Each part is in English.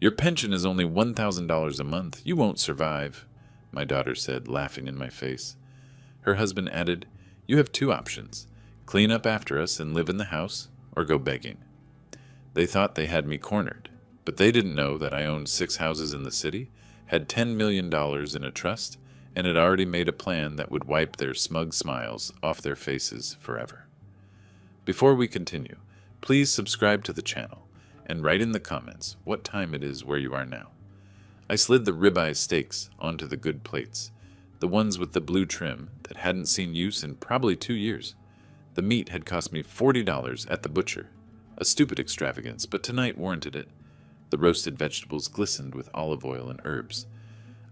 Your pension is only $1,000 a month. You won't survive, my daughter said, laughing in my face. Her husband added, You have two options. Clean up after us and live in the house, or go begging. They thought they had me cornered, but they didn't know that I owned 6 houses in the city, had $10 million in a trust, and had already made a plan that would wipe their smug smiles off their faces forever. Before we continue, please subscribe to the channel and write in the comments what time it is where you are now. I slid the ribeye steaks onto the good plates, the ones with the blue trim that hadn't seen use in probably 2 years. The meat had cost me $40 at the butcher, a stupid extravagance, but tonight warranted it. The roasted vegetables glistened with olive oil and herbs.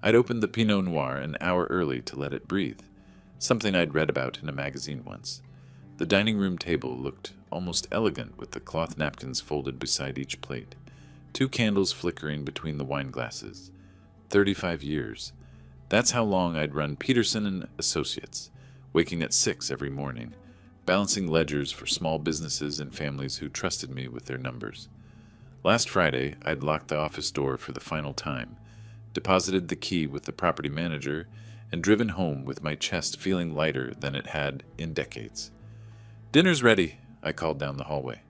I'd opened the Pinot Noir an hour early to let it breathe, something I'd read about in a magazine once. The dining room table looked almost elegant with the cloth napkins folded beside each plate, 2 candles flickering between the wine glasses. 35 years. That's how long I'd run Peterson and Associates, waking at 6 every morning, balancing ledgers for small businesses and families who trusted me with their numbers. Last Friday, I'd locked the office door for the final time, deposited the key with the property manager, and driven home with my chest feeling lighter than it had in decades. Dinner's ready, I called down the hallway.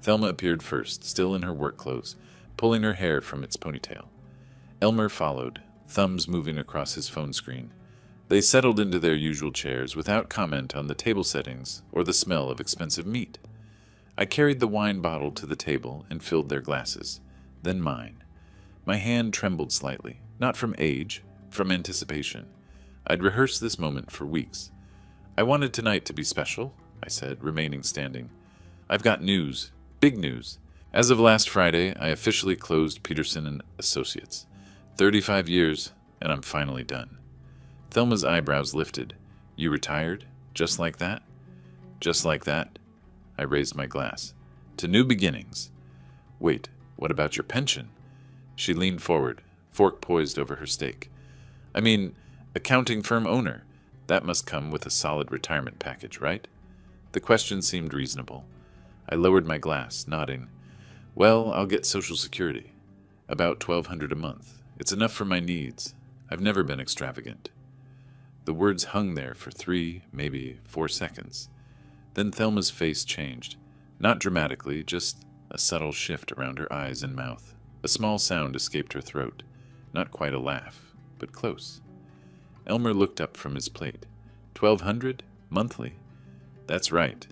Thelma appeared first, still in her work clothes, pulling her hair from its ponytail. Elmer followed, thumbs moving across his phone screen. They settled into their usual chairs without comment on the table settings or the smell of expensive meat. I carried the wine bottle to the table and filled their glasses, then mine. My hand trembled slightly, not from age, from anticipation. I'd rehearsed this moment for weeks. I wanted tonight to be special, I said, remaining standing. I've got news, big news. As of last Friday, I officially closed Peterson and Associates. 35 years, and I'm finally done. Thelma's eyebrows lifted. You retired? Just like that? Just like that? I raised my glass. To new beginnings. Wait, what about your pension? She leaned forward, fork poised over her steak. I mean, accounting firm owner. That must come with a solid retirement package, right? The question seemed reasonable. I lowered my glass, nodding. Well, I'll get Social Security. About $1,200 a month. It's enough for my needs. I've never been extravagant. The words hung there for 3, maybe 4 seconds. Then Thelma's face changed. Not dramatically, just a subtle shift around her eyes and mouth. A small sound escaped her throat. Not quite a laugh, but close. Elmer looked up from his plate. 1,200? Monthly? That's right.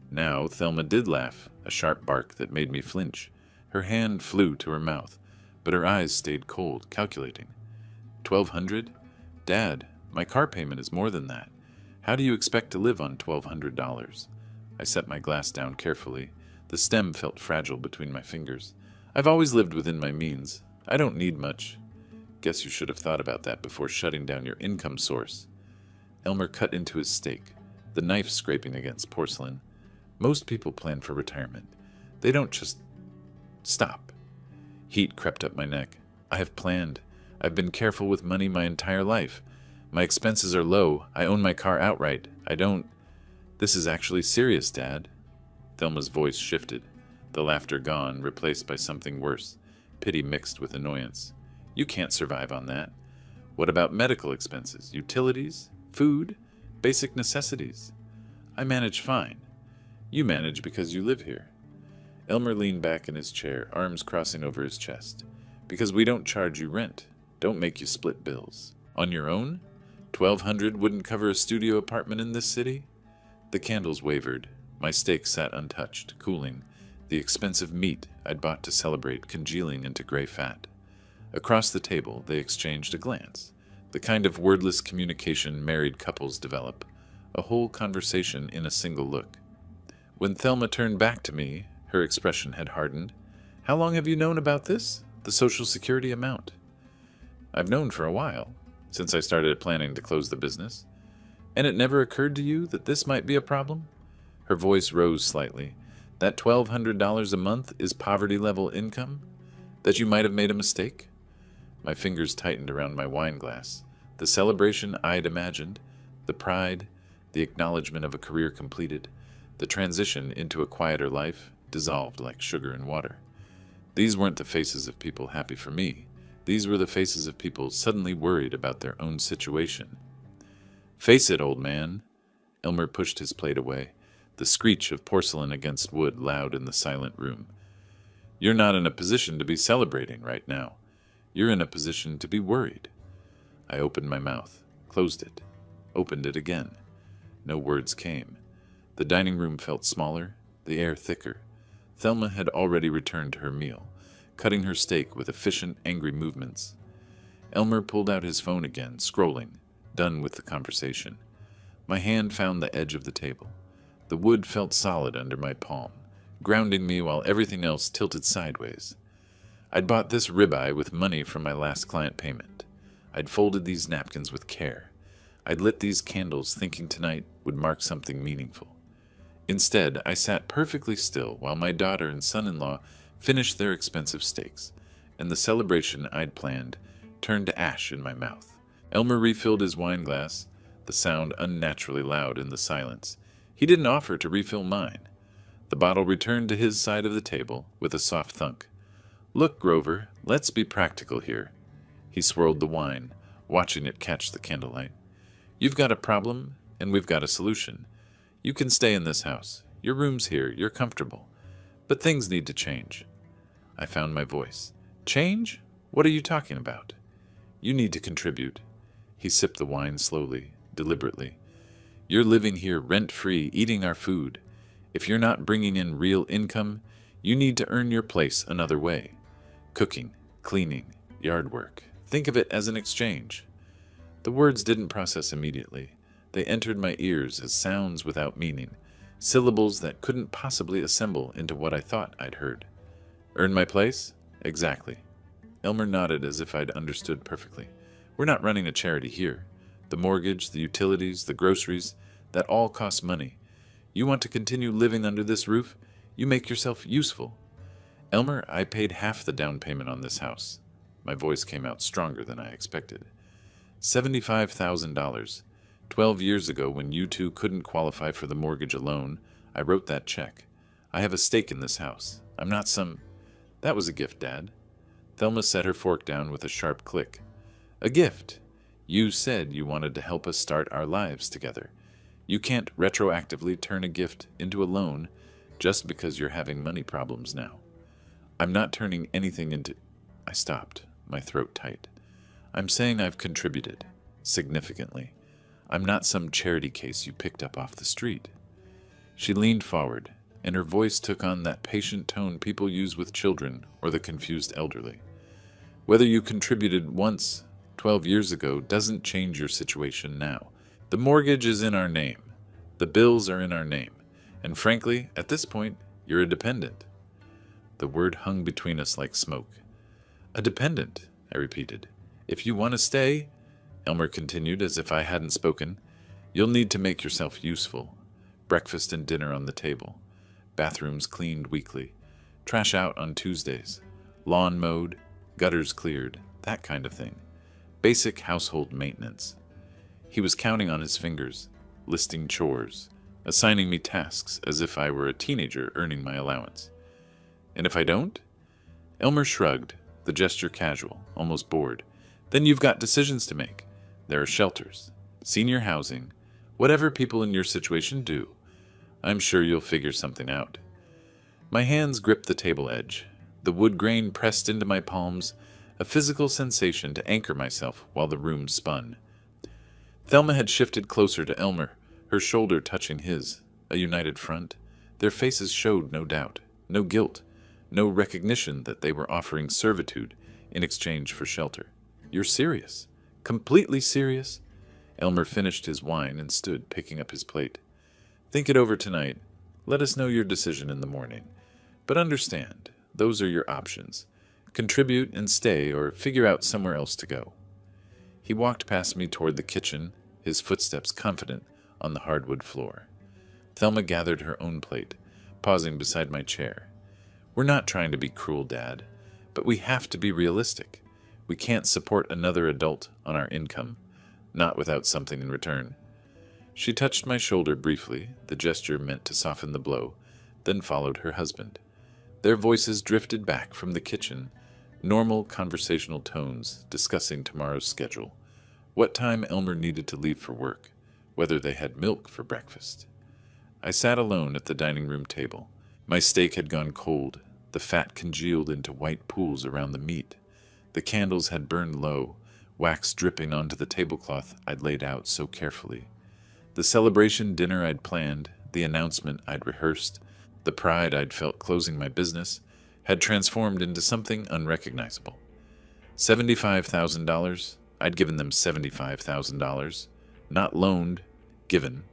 Now Thelma did laugh, a sharp bark that made me flinch. Her hand flew to her mouth, but her eyes stayed cold, calculating. 1,200? Dad, my car payment is more than that. How do you expect to live on $1,200? I set my glass down carefully. The stem felt fragile between my fingers. I've always lived within my means. I don't need much. Guess you should have thought about that before shutting down your income source. Elmer cut into his steak, the knife scraping against porcelain. Most people plan for retirement. They don't just stop. Heat crept up my neck. I have planned. I've been careful with money my entire life. My expenses are low. I own my car outright. I don't... This is actually serious, Dad. Thelma's voice shifted, the laughter gone, replaced by something worse, pity mixed with annoyance. You can't survive on that. What about medical expenses, utilities, food, basic necessities? I manage fine. You manage because you live here. Elmer leaned back in his chair, arms crossing over his chest. Because we don't charge you rent. Don't make you split bills. On your own? 1,200 wouldn't cover a studio apartment in this city? The candles wavered. My steak sat untouched, cooling, the expensive meat I'd bought to celebrate congealing into gray fat. Across the table, they exchanged a glance, the kind of wordless communication married couples develop, a whole conversation in a single look. When Thelma turned back to me, her expression had hardened. How long have you known about this? The Social Security amount? I've known for a while, since I started planning to close the business. And it never occurred to you that this might be a problem? Her voice rose slightly. That $1,200 a month is poverty-level income? That you might have made a mistake? My fingers tightened around my wine glass. The celebration I'd imagined, the pride, the acknowledgement of a career completed, the transition into a quieter life, dissolved like sugar in water. These weren't the faces of people happy for me. These were the faces of people suddenly worried about their own situation. "Face it, old man." Elmer pushed his plate away, the screech of porcelain against wood loud in the silent room. "You're not in a position to be celebrating right now. You're in a position to be worried." I opened my mouth, closed it, opened it again. No words came. The dining room felt smaller, the air thicker. Thelma had already returned to her meal, cutting her steak with efficient, angry movements. Elmer pulled out his phone again, scrolling, done with the conversation. My hand found the edge of the table. The wood felt solid under my palm, grounding me while everything else tilted sideways. I'd bought this ribeye with money from my last client payment. I'd folded these napkins with care. I'd lit these candles thinking tonight would mark something meaningful. Instead, I sat perfectly still while my daughter and son-in-law finished their expensive steaks, and the celebration I'd planned turned to ash in my mouth. Elmer refilled his wine glass, the sound unnaturally loud in the silence. He didn't offer to refill mine. The bottle returned to his side of the table with a soft thunk. "Look, Grover, let's be practical here." He swirled the wine, watching it catch the candlelight. "You've got a problem, and we've got a solution. You can stay in this house. Your room's here, you're comfortable. But things need to change." I found my voice. "Change? What are you talking about?" "You need to contribute." He sipped the wine slowly, deliberately. "You're living here rent-free, eating our food. If you're not bringing in real income, you need to earn your place another way. Cooking, cleaning, yard work. Think of it as an exchange." The words didn't process immediately. They entered my ears as sounds without meaning, syllables that couldn't possibly assemble into what I thought I'd heard. "Earn my place?" "Exactly." Elmer nodded as if I'd understood perfectly. "We're not running a charity here. The mortgage, the utilities, the groceries, that all costs money. You want to continue living under this roof? You make yourself useful." "Elmer, I paid half the down payment on this house." My voice came out stronger than I expected. $75,000. 12 years ago, when you two couldn't qualify for the mortgage alone, I wrote that check. I have a stake in this house. I'm not some... That was a gift, Dad. Thelma set her fork down with a sharp click. "A gift. You said you wanted to help us start our lives together. You can't retroactively turn a gift into a loan just because you're having money problems now." "I'm not turning anything into..." I stopped, my throat tight. "I'm saying I've contributed. Significantly. I'm not some charity case you picked up off the street." She leaned forward, and her voice took on that patient tone people use with children or the confused elderly. "Whether you contributed once 12 years ago doesn't change your situation now. The mortgage is in our name. The bills are in our name. And frankly, at this point, you're a dependent." The word hung between us like smoke. "A dependent," I repeated. "If you want to stay," Elmer continued as if I hadn't spoken, "you'll need to make yourself useful. Breakfast and dinner on the table. Bathrooms cleaned weekly. Trash out on Tuesdays. Lawn mowed. Gutters cleared. That kind of thing. Basic household maintenance." He was counting on his fingers, listing chores, assigning me tasks as if I were a teenager earning my allowance. "And if I don't?" Elmer shrugged, the gesture casual, almost bored. "Then you've got decisions to make. There are shelters, senior housing, whatever people in your situation do. I'm sure you'll figure something out." My hands gripped the table edge. The wood grain pressed into my palms, a physical sensation to anchor myself while the room spun. Thelma had shifted closer to Elmer, her shoulder touching his, a united front. Their faces showed no doubt, no guilt, no recognition that they were offering servitude in exchange for shelter. "You're serious? Completely serious?" Elmer finished his wine and stood, picking up his plate. "Think it over tonight. Let us know your decision in the morning. But understand, those are your options. Contribute and stay, or figure out somewhere else to go." He walked past me toward the kitchen, his footsteps confident on the hardwood floor. Thelma gathered her own plate, pausing beside my chair. "We're not trying to be cruel, Dad, but we have to be realistic. We can't support another adult on our income, not without something in return." She touched my shoulder briefly, the gesture meant to soften the blow, then followed her husband. Their voices drifted back from the kitchen, normal conversational tones discussing tomorrow's schedule, what time Elmer needed to leave for work, whether they had milk for breakfast. I sat alone at the dining room table. My steak had gone cold, the fat congealed into white pools around the meat. The candles had burned low, wax dripping onto the tablecloth I'd laid out so carefully. The celebration dinner I'd planned, the announcement I'd rehearsed, the pride I'd felt closing my business, had transformed into something unrecognizable. $75,000, I'd given them $75,000. Not loaned, given.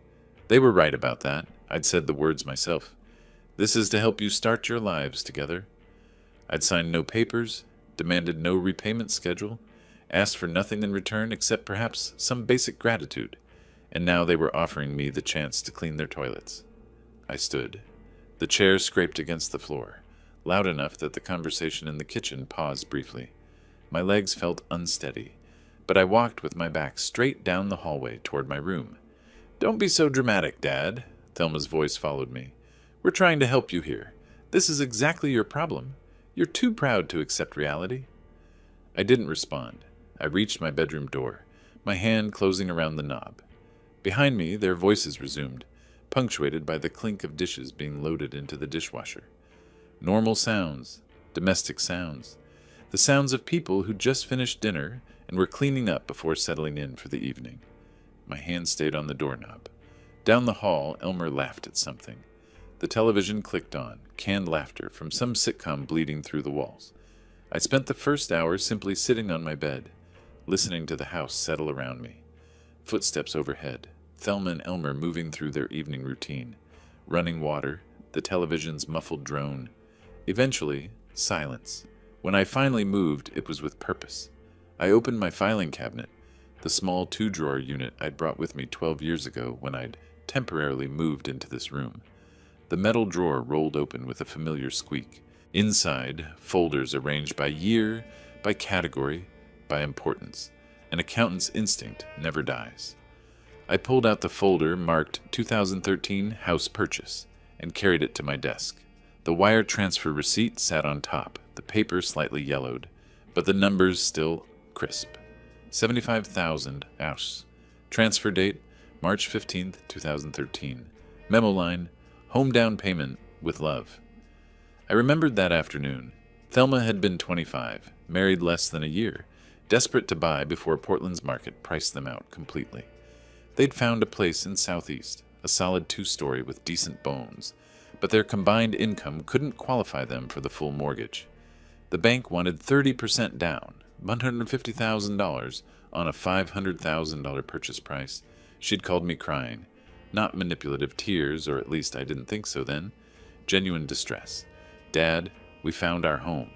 They were right about that. I'd said the words myself. This is to help you start your lives together. I'd signed no papers, demanded no repayment schedule, asked for nothing in return except perhaps some basic gratitude, and now they were offering me the chance to clean their toilets. I stood. The chair scraped against the floor, loud enough that the conversation in the kitchen paused briefly. My legs felt unsteady, but I walked with my back straight down the hallway toward my room. "Don't be so dramatic, Dad," Thelma's voice followed me. "We're trying to help you here. This is exactly your problem. You're too proud to accept reality." I didn't respond. I reached my bedroom door, my hand closing around the knob. Behind me, their voices resumed, punctuated by the clink of dishes being loaded into the dishwasher. Normal sounds, domestic sounds, the sounds of people who just finished dinner and were cleaning up before settling in for the evening. My hand stayed on the doorknob. Down the hall, Elmer laughed at something. The television clicked on, canned laughter from some sitcom bleeding through the walls. I spent the first hour simply sitting on my bed, listening to the house settle around me. Footsteps overhead, Thelma and Elmer moving through their evening routine. Running water, the television's muffled drone. Eventually, silence. When I finally moved, it was with purpose. I opened my filing cabinet, the small 2-drawer unit I'd brought with me 12 years ago when I'd temporarily moved into this room. The metal drawer rolled open with a familiar squeak. Inside, folders arranged by year, by category, by importance. An accountant's instinct never dies. I pulled out the folder marked 2013 House Purchase and carried it to my desk. The wire transfer receipt sat on top, the paper slightly yellowed, but the numbers still crisp. 75,000 house. Transfer date, March 15th, 2013. Memo line, home down payment with love. I remembered that afternoon. Thelma had been 25, married less than a year, desperate to buy before Portland's market priced them out completely. They'd found a place in Southeast, a solid 2-story with decent bones, but their combined income couldn't qualify them for the full mortgage. The bank wanted 30% down, $150,000 on a $500,000 purchase price. She'd called me crying. Not manipulative tears, or at least I didn't think so then. Genuine distress. "Dad, we found our home.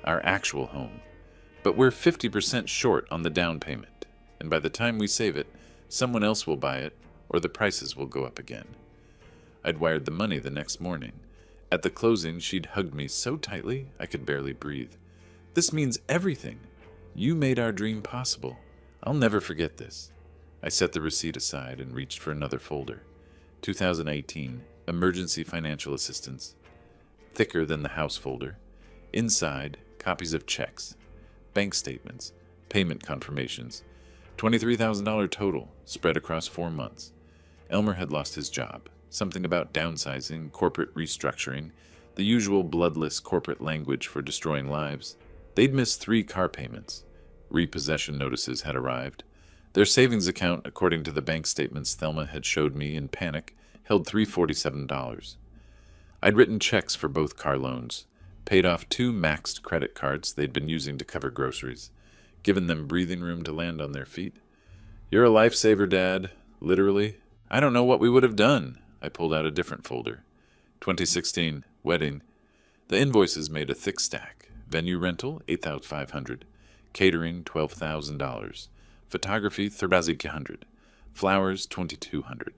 Our actual home. But we're 50% short on the down payment, and by the time we save it, someone else will buy it, or the prices will go up again." I'd wired the money the next morning. At the closing, she'd hugged me so tightly I could barely breathe. "This means everything. You made our dream possible. I'll never forget this." I set the receipt aside and reached for another folder. 2018, Emergency Financial Assistance. Thicker than the house folder. Inside, copies of checks, bank statements, payment confirmations. $23,000 total, spread across 4 months. Elmer had lost his job. Something about downsizing, corporate restructuring, the usual bloodless corporate language for destroying lives. They'd missed 3 car payments. Repossession notices had arrived. Their savings account, according to the bank statements Thelma had showed me in panic, held $347. I'd written checks for both car loans, paid off 2 maxed credit cards they'd been using to cover groceries, given them breathing room to land on their feet. "You're a lifesaver, Dad. Literally. I don't know what we would have done." I pulled out a different folder. 2016, wedding. The invoices made a thick stack. Venue rental, $8,500. Catering, $12,000. Photography, $3,100. Flowers, $2,200.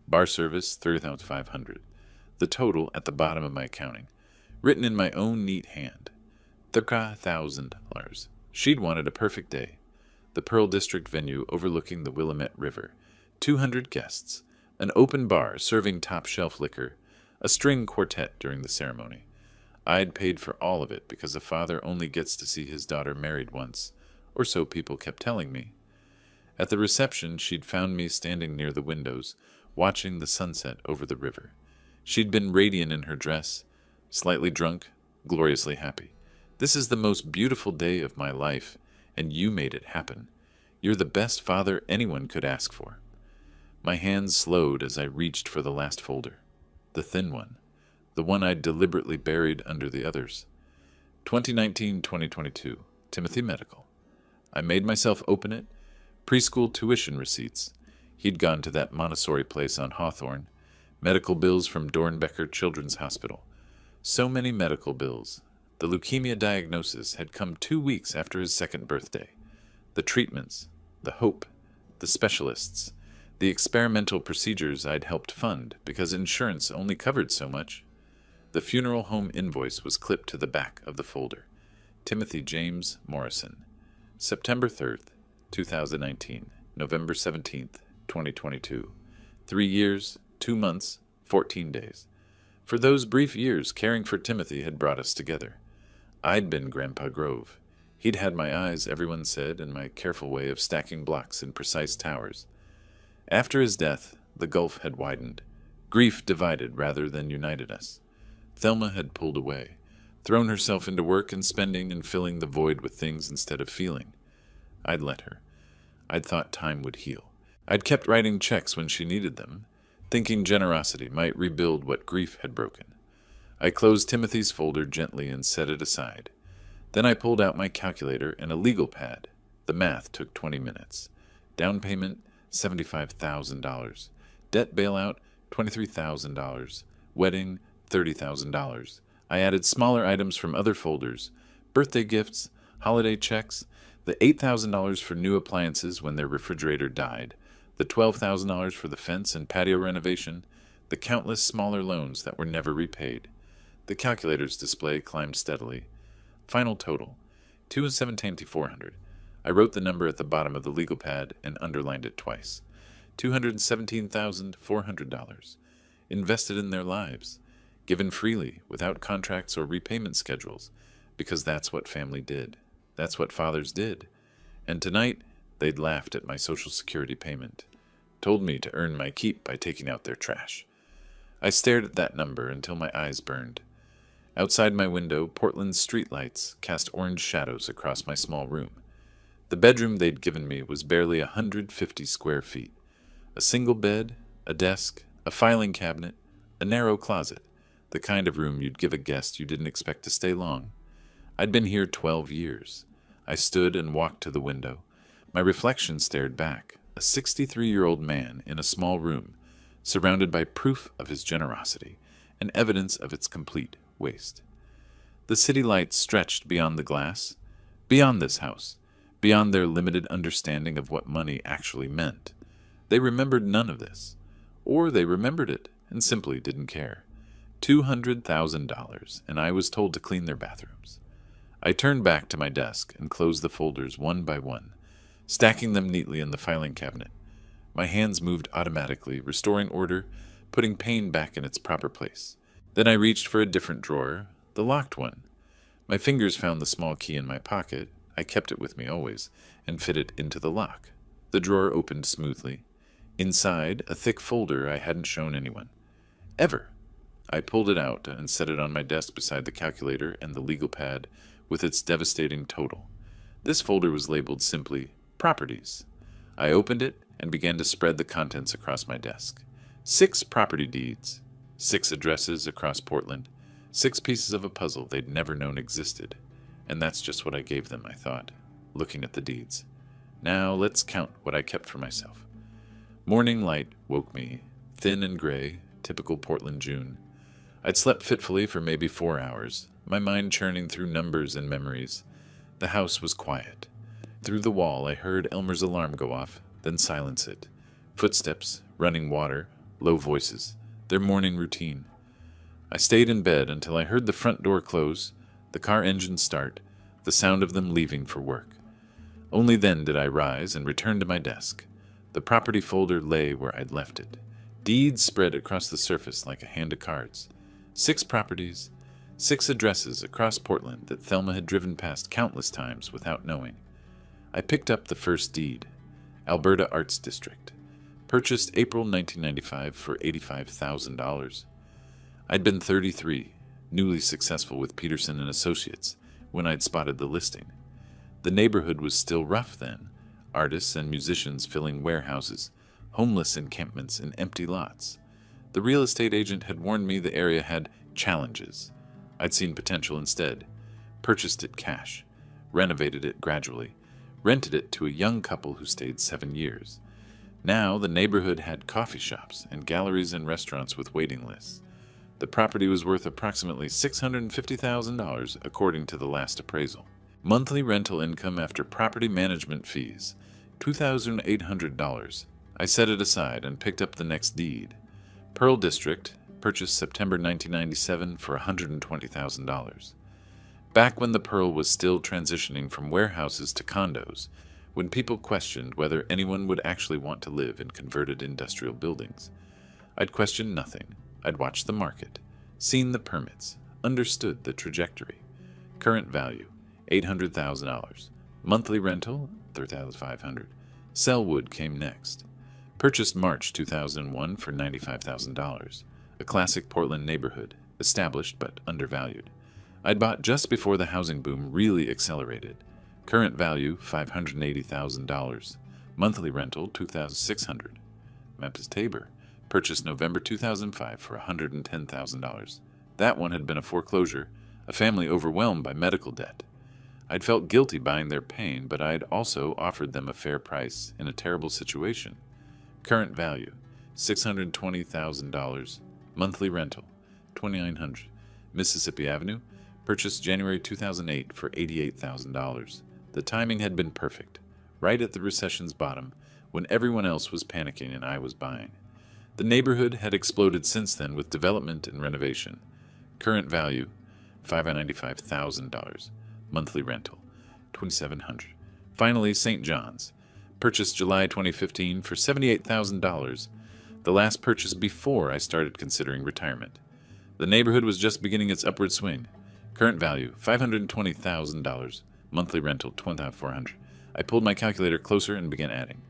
Bar service, $3,500. The total at the bottom of my accounting, written in my own neat hand. $30,000. She'd wanted a perfect day. The Pearl District venue overlooking the Willamette River. 200 guests. An open bar serving top-shelf liquor. A string quartet during the ceremony. I'd paid for all of it because a father only gets to see his daughter married once, or so people kept telling me. At the reception, she'd found me standing near the windows, watching the sunset over the river. She'd been radiant in her dress, slightly drunk, gloriously happy. "This is the most beautiful day of my life, and you made it happen. You're the best father anyone could ask for." My hands slowed as I reached for the last folder, the thin one, the one I'd deliberately buried under the others. 2019-2022, Timothy Medical. I made myself open it. Preschool tuition receipts. He'd gone to that Montessori place on Hawthorne. Medical bills from Dornbecker Children's Hospital. So many medical bills. The leukemia diagnosis had come 2 weeks after his second birthday. The treatments, the hope, the specialists, the experimental procedures I'd helped fund because insurance only covered so much. The funeral home invoice was clipped to the back of the folder. Timothy James Morrison. September 3rd, 2019, November 17th, 2022. 3 years, 2 months, 14 days. For those brief years, caring for Timothy had brought us together. I'd been Grandpa Grove. He'd had my eyes, everyone said, and my careful way of stacking blocks in precise towers. After his death, the gulf had widened. Grief divided rather than united us. Thelma had pulled away, thrown herself into work and spending and filling the void with things instead of feeling. I'd let her. I'd thought time would heal. I'd kept writing checks when she needed them, thinking generosity might rebuild what grief had broken. I closed Timothy's folder gently and set it aside. Then I pulled out my calculator and a legal pad. The math took 20 minutes. Down payment, $75,000. Debt bailout, $23,000. Wedding, $30,000. I added smaller items from other folders, birthday gifts, holiday checks, the $8,000 for new appliances when their refrigerator died, the $12,000 for the fence and patio renovation, the countless smaller loans that were never repaid. The calculator's display climbed steadily. Final total, $217,400. I wrote the number at the bottom of the legal pad and underlined it twice. $217,400. Invested in their lives. Given freely, without contracts or repayment schedules, because that's what family did. That's what fathers did. And tonight, they'd laughed at my Social Security payment. Told me to earn my keep by taking out their trash. I stared at that number until my eyes burned. Outside my window, Portland's streetlights cast orange shadows across my small room. The bedroom they'd given me was barely 150 square feet. A single bed, a desk, a filing cabinet, a narrow closet, the kind of room you'd give a guest you didn't expect to stay long. I'd been here 12 years. I stood and walked to the window. My reflection stared back, a 63-year-old man in a small room, surrounded by proof of his generosity and evidence of its complete waste. The city lights stretched beyond the glass, beyond this house, beyond their limited understanding of what money actually meant. They remembered none of this, or they remembered it and simply didn't care. $200,000, and I was told to clean their bathrooms. I turned back to my desk and closed the folders one by one, stacking them neatly in the filing cabinet. My hands moved automatically, restoring order, putting pain back in its proper place. Then I reached for a different drawer, the locked one. My fingers found the small key in my pocket. I kept it with me always, and fit it into the lock. The drawer opened smoothly. Inside, a thick folder I hadn't shown anyone. Ever. I pulled it out and set it on my desk beside the calculator and the legal pad with its devastating total. This folder was labeled simply, Properties. I opened it and began to spread the contents across my desk. 6 property deeds, 6 addresses across Portland, 6 pieces of a puzzle they'd never known existed. And that's just what I gave them, I thought, looking at the deeds. Now let's count what I kept for myself. Morning light woke me, thin and gray, typical Portland June. I'd slept fitfully for maybe 4 hours, my mind churning through numbers and memories. The house was quiet. Through the wall I heard Elmer's alarm go off, then silence it. Footsteps, running water, low voices, their morning routine. I stayed in bed until I heard the front door close, the car engine start, the sound of them leaving for work. Only then did I rise and return to my desk. The property folder lay where I'd left it. Deeds spread across the surface like a hand of cards. 6 properties, 6 addresses across Portland that Thelma had driven past countless times without knowing. I picked up the first deed, Alberta Arts District, purchased April 1995 for $85,000. I'd been 33, newly successful with Peterson and Associates, when I'd spotted the listing. The neighborhood was still rough then, artists and musicians filling warehouses, homeless encampments in empty lots. The real estate agent had warned me the area had challenges. I'd seen potential instead, purchased it cash, renovated it gradually, rented it to a young couple who stayed 7 years. Now the neighborhood had coffee shops and galleries and restaurants with waiting lists. The property was worth approximately $650,000 according to the last appraisal. Monthly rental income after property management fees, $2,800. I set it aside and picked up the next deed. Pearl District, purchased September 1997 for $120,000. Back when the Pearl was still transitioning from warehouses to condos, when people questioned whether anyone would actually want to live in converted industrial buildings. I'd questioned nothing. I'd watched the market, seen the permits, understood the trajectory. Current value, $800,000. Monthly rental, $3,500. Selwood came next. Purchased March 2001 for $95,000. A classic Portland neighborhood, established but undervalued. I'd bought just before the housing boom really accelerated. Current value, $580,000. Monthly rental, $2,600. Memphis Tabor. Purchased November 2005 for $110,000. That one had been a foreclosure, a family overwhelmed by medical debt. I'd felt guilty buying their pain, but I'd also offered them a fair price in a terrible situation. Current value, $620,000. Monthly rental, $2,900. Mississippi Avenue. Purchased January 2008 for $88,000. The timing had been perfect, right at the recession's bottom, when everyone else was panicking and I was buying. The neighborhood had exploded since then with development and renovation. Current value, $595,000. Monthly rental, $2,700. Finally, St. John's. Purchased July 2015 for $78,000, the last purchase before I started considering retirement. The neighborhood was just beginning its upward swing. Current value, $520,000. Monthly rental, $2,400. I pulled my calculator closer and began adding.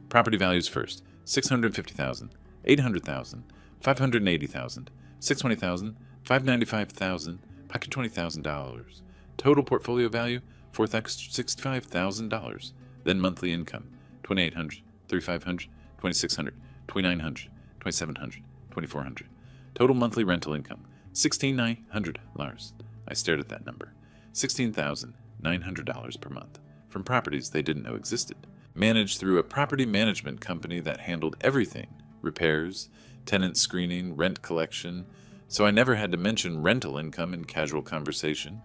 Property values first, $650,000. $800,000, $580,000, $620,000, $595,000, pocket $20,000. Total portfolio value, $465,000. Then monthly income, $2,800, $3,500, $2,600, $2,900, $2,700, $2,400. Total monthly rental income, $1,600. I stared at that number. $16,900 per month from properties they didn't know existed. Managed through a property management company that handled everything. Repairs, tenant screening, rent collection, so I never had to mention rental income in casual conversation.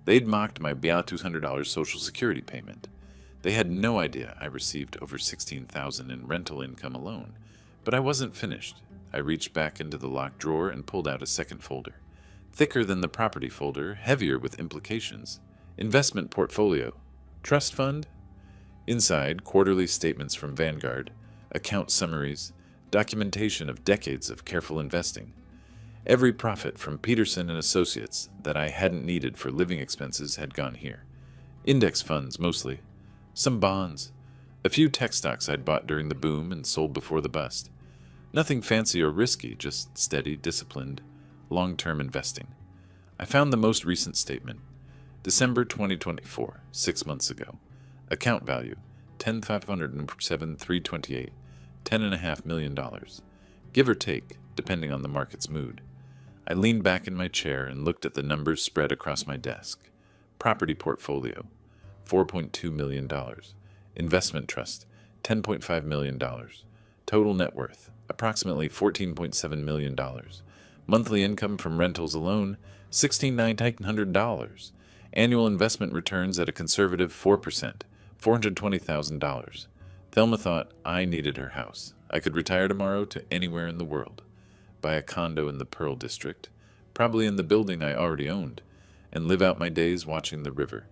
They'd mocked my $200 Social Security payment. They had no idea I received over $16,000 in rental income alone. But I wasn't finished. I reached back into the locked drawer and pulled out a second folder. Thicker than the property folder, heavier with implications. Investment portfolio. Trust fund? Inside, quarterly statements from Vanguard, account summaries, documentation of decades of careful investing. Every profit from Peterson and Associates that I hadn't needed for living expenses had gone here. Index funds, mostly. Some bonds. A few tech stocks I'd bought during the boom and sold before the bust. Nothing fancy or risky, just steady, disciplined, long-term investing. I found the most recent statement. December 2024, 6 months ago. Account value, $10,507,328. $10.5 million, give or take, depending on the market's mood. I leaned back in my chair and looked at the numbers spread across my desk. Property portfolio, $4.2 million. Investment trust, $10.5 million. Total net worth, approximately $14.7 million. Monthly income from rentals alone, $16,900. Annual investment returns at a conservative 4%, $420,000. Thelma thought I needed her house. I could retire tomorrow to anywhere in the world. Buy a condo in the Pearl District, probably in the building I already owned, and live out my days watching the river.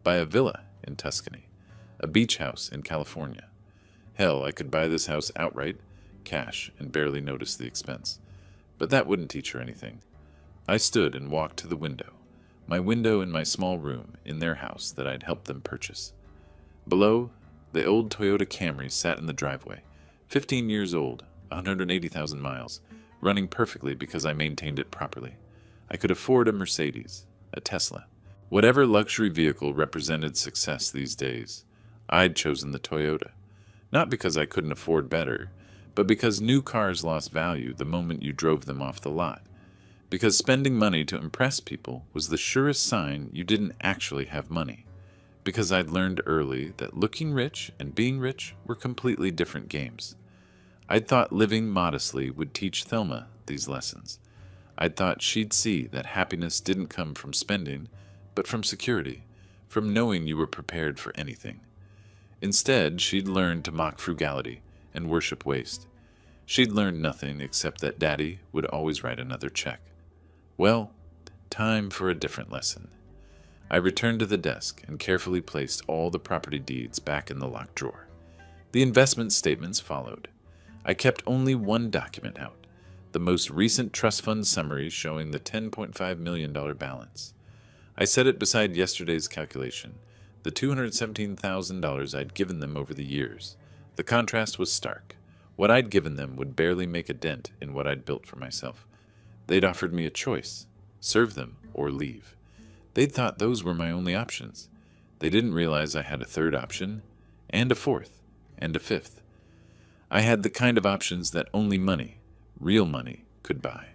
Buy a villa in Tuscany, a beach house in California. Hell, I could buy this house outright, cash, and barely notice the expense. But that wouldn't teach her anything. I stood and walked to the window, my window in my small room in their house that I'd helped them purchase. Below, the old Toyota Camry sat in the driveway, 15 years old, 180,000 miles, running perfectly because I maintained it properly. I could afford a Mercedes, a Tesla. Whatever luxury vehicle represented success these days, I'd chosen the Toyota. Not because I couldn't afford better, but because new cars lost value the moment you drove them off the lot. Because spending money to impress people was the surest sign you didn't actually have money. Because I'd learned early that looking rich and being rich were completely different games. I'd thought living modestly would teach Thelma these lessons. I'd thought she'd see that happiness didn't come from spending, but from security, from knowing you were prepared for anything. Instead, she'd learned to mock frugality and worship waste. She'd learned nothing except that Daddy would always write another check. Well, time for a different lesson. I returned to the desk and carefully placed all the property deeds back in the locked drawer. The investment statements followed. I kept only one document out, the most recent trust fund summary showing the $10.5 million balance. I set it beside yesterday's calculation, the $217,000 I'd given them over the years. The contrast was stark. What I'd given them would barely make a dent in what I'd built for myself. They'd offered me a choice, serve them or leave. They'd thought those were my only options. They didn't realize I had a third option, and a fourth, and a fifth. I had the kind of options that only money, real money, could buy.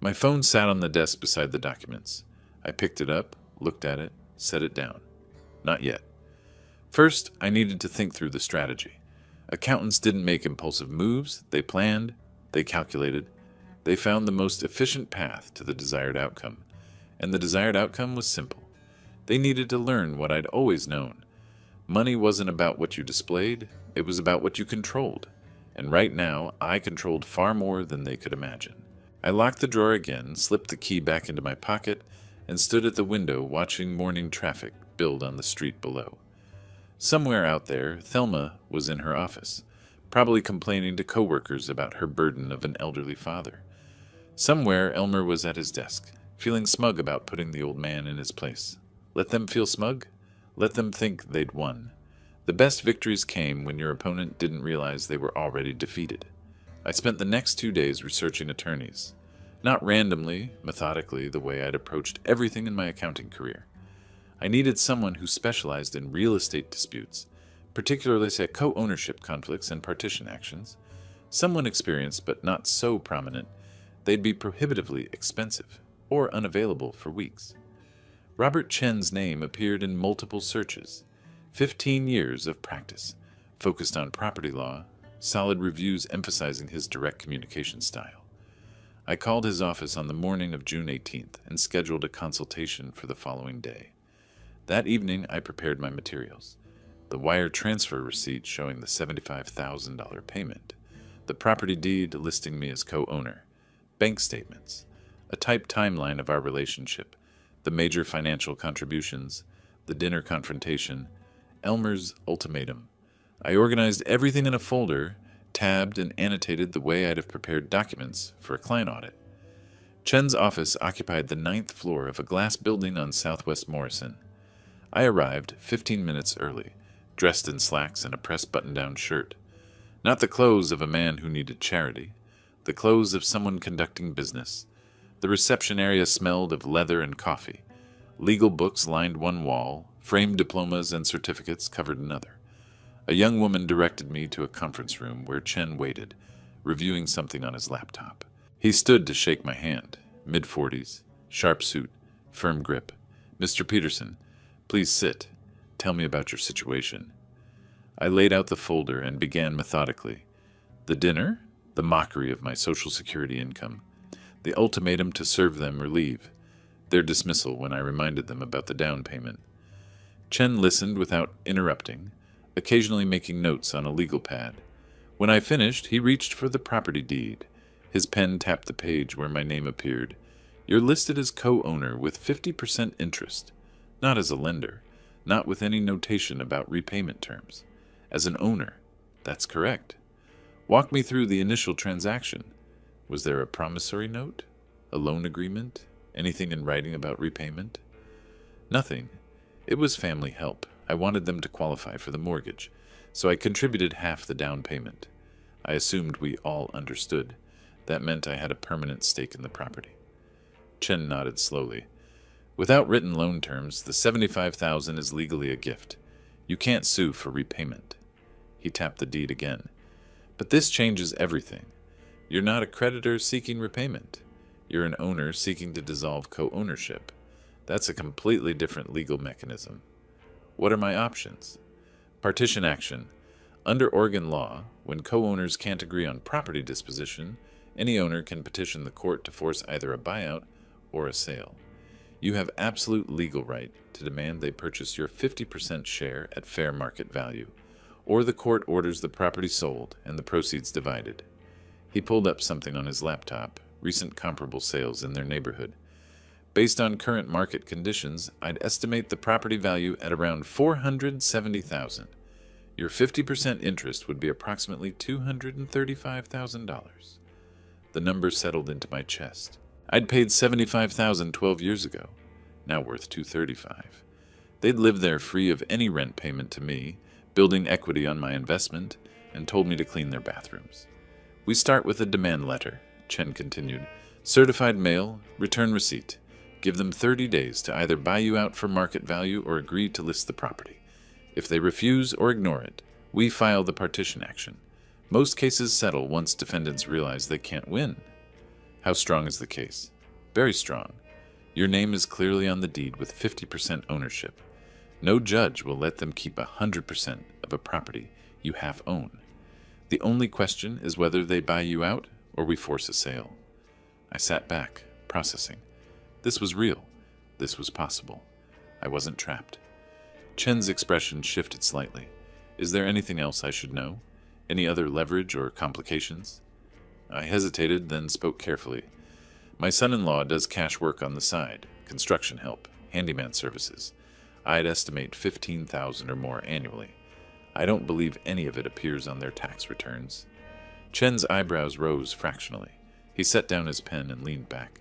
My phone sat on the desk beside the documents. I picked it up, looked at it, set it down. Not yet. First, I needed to think through the strategy. Accountants didn't make impulsive moves. They planned, they calculated, they found the most efficient path to the desired outcome. And the desired outcome was simple. They needed to learn what I'd always known. Money wasn't about what you displayed, it was about what you controlled. And right now, I controlled far more than they could imagine. I locked the drawer again, slipped the key back into my pocket, and stood at the window watching morning traffic build on the street below. Somewhere out there, Thelma was in her office, probably complaining to coworkers about her burden of an elderly father. Somewhere, Elmer was at his desk, feeling smug about putting the old man in his place. Let them feel smug? Let them think they'd won. The best victories came when your opponent didn't realize they were already defeated. I spent the next 2 days researching attorneys. Not randomly, methodically, the way I'd approached everything in my accounting career. I needed someone who specialized in real estate disputes, particularly co-ownership conflicts and partition actions. Someone experienced but not so prominent, they'd be prohibitively expensive or unavailable for weeks. Robert Chen's name appeared in multiple searches. 15 years of practice, focused on property law, solid reviews emphasizing his direct communication style. I called his office on the morning of June 18th and scheduled a consultation for the following day. That evening, I prepared my materials. The wire transfer receipt showing the $75,000 payment, the property deed listing me as co-owner, bank statements, a typed timeline of our relationship, the major financial contributions, the dinner confrontation, Elmer's ultimatum. I organized everything in a folder, tabbed and annotated the way I'd have prepared documents for a client audit. Chen's office occupied the 9th floor of a glass building on Southwest Morrison. I arrived 15 minutes early, dressed in slacks and a pressed button-down shirt. Not the clothes of a man who needed charity, the clothes of someone conducting business. The reception area smelled of leather and coffee. Legal books lined one wall, framed diplomas and certificates covered another. A young woman directed me to a conference room where Chen waited, reviewing something on his laptop. He stood to shake my hand, mid-40s, sharp suit, firm grip. "Mr. Peterson, please sit. Tell me about your situation." I laid out the folder and began methodically. The dinner, the mockery of my Social Security income, the ultimatum to serve them or leave, their dismissal when I reminded them about the down payment. Chen listened without interrupting, occasionally making notes on a legal pad. When I finished, he reached for the property deed. His pen tapped the page where my name appeared. "You're listed as co-owner with 50% interest, not as a lender, not with any notation about repayment terms. As an owner." "That's correct." "Walk me through the initial transaction. Was there a promissory note? A loan agreement? Anything in writing about repayment? Nothing. It was family help. I wanted them to qualify for the mortgage, so I contributed half the down payment. I assumed we all understood. That meant I had a permanent stake in the property. Chen nodded slowly. Without written loan terms, the $75,000 is legally a gift. You can't sue for repayment. He tapped the deed again. But this changes everything. You're not a creditor seeking repayment. You're an owner seeking to dissolve co-ownership. That's a completely different legal mechanism. What are my options? Partition action. Under Oregon law, when co-owners can't agree on property disposition, any owner can petition the court to force either a buyout or a sale. You have absolute legal right to demand they purchase your 50% share at fair market value, or the court orders the property sold and the proceeds divided. He pulled up something on his laptop, recent comparable sales in their neighborhood. Based on current market conditions, I'd estimate the property value at around $470,000. Your 50% interest would be approximately $235,000. The number settled into my chest. I'd paid $75,000 12 years ago, now worth $235,000. They'd lived there free of any rent payment to me, building equity on my investment, and told me to clean their bathrooms. We start with a demand letter, Chen continued. Certified mail, return receipt. Give them 30 days to either buy you out for market value or agree to list the property. If they refuse or ignore it, we file the partition action. Most cases settle once defendants realize they can't win. How strong is the case? Very strong. Your name is clearly on the deed with 50% ownership. No judge will let them keep 100% of a property you half own. The only question is whether they buy you out or we force a sale. I sat back, processing. This was real. This was possible. I wasn't trapped. Chen's expression shifted slightly. Is there anything else I should know? Any other leverage or complications? I hesitated, then spoke carefully. My son-in-law does cash work on the side, construction help, handyman services. I'd estimate $15,000 or more annually. I don't believe any of it appears on their tax returns. Chen's eyebrows rose fractionally. He set down his pen and leaned back.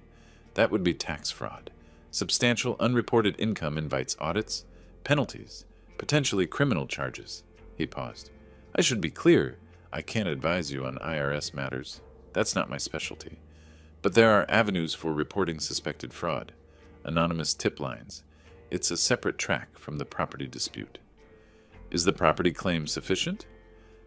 That would be tax fraud. Substantial unreported income invites audits, penalties, potentially criminal charges. He paused. I should be clear. I can't advise you on IRS matters. That's not my specialty. But there are avenues for reporting suspected fraud. Anonymous tip lines. It's a separate track from the property dispute. Is the property claim sufficient?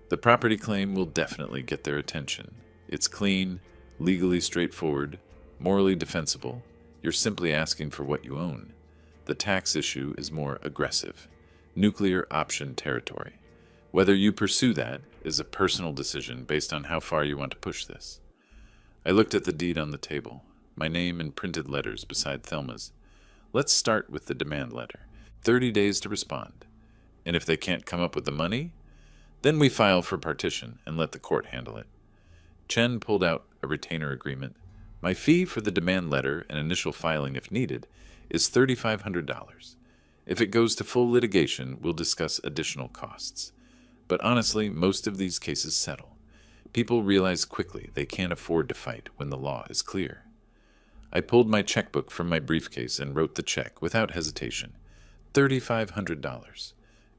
The property claim will definitely get their attention. It's clean, legally straightforward, morally defensible. You're simply asking for what you own. The tax issue is more aggressive. Nuclear option territory. Whether you pursue that is a personal decision based on how far you want to push this. I looked at the deed on the table, my name in printed letters beside Thelma's. Let's start with the demand letter. 30 days to respond. And if they can't come up with the money, then we file for partition and let the court handle it. Chen pulled out a retainer agreement. My fee for the demand letter and initial filing, if needed, is $3,500. If it goes to full litigation, we'll discuss additional costs. But honestly, most of these cases settle. People realize quickly they can't afford to fight when the law is clear. I pulled my checkbook from my briefcase and wrote the check without hesitation. $3,500.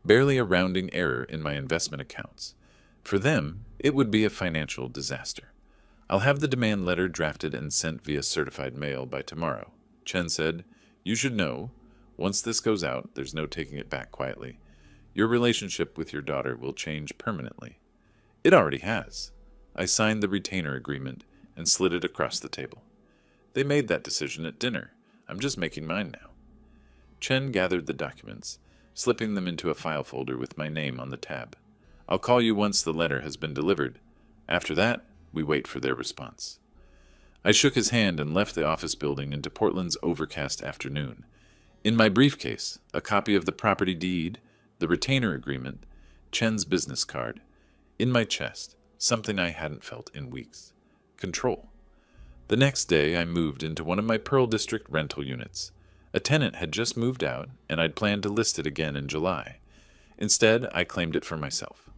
Barely a rounding error in my investment accounts. For them, it would be a financial disaster. I'll have the demand letter drafted and sent via certified mail by tomorrow. Chen said, You should know, once this goes out, there's no taking it back quietly. Your relationship with your daughter will change permanently. It already has. I signed the retainer agreement and slid it across the table. They made that decision at dinner. I'm just making mine now. Chen gathered the documents, slipping them into a file folder with my name on the tab. I'll call you once the letter has been delivered. After that, we wait for their response. I shook his hand and left the office building into Portland's overcast afternoon. In my briefcase, a copy of the property deed, the retainer agreement, Chen's business card. In my chest, something I hadn't felt in weeks. Control. The next day, I moved into one of my Pearl District rental units. A tenant had just moved out, and I'd planned to list it again in July. Instead, I claimed it for myself.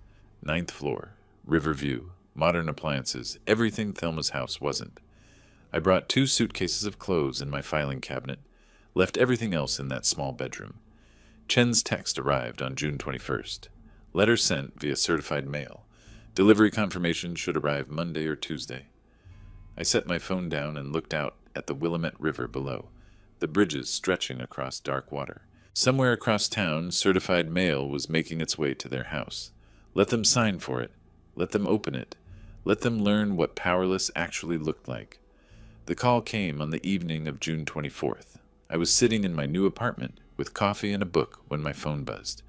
9th floor, river view, modern appliances, everything Thelma's house wasn't. I brought 2 suitcases of clothes in my filing cabinet, left everything else in that small bedroom. Chen's text arrived on June 21st. Letter sent via certified mail. Delivery confirmation should arrive Monday or Tuesday. I set my phone down and looked out at the Willamette River below, the bridges stretching across dark water. Somewhere across town, certified mail was making its way to their house. Let them sign for it. Let them open it. Let them learn what powerless actually looked like. The call came on the evening of June 24th. I was sitting in my new apartment with coffee and a book when my phone buzzed.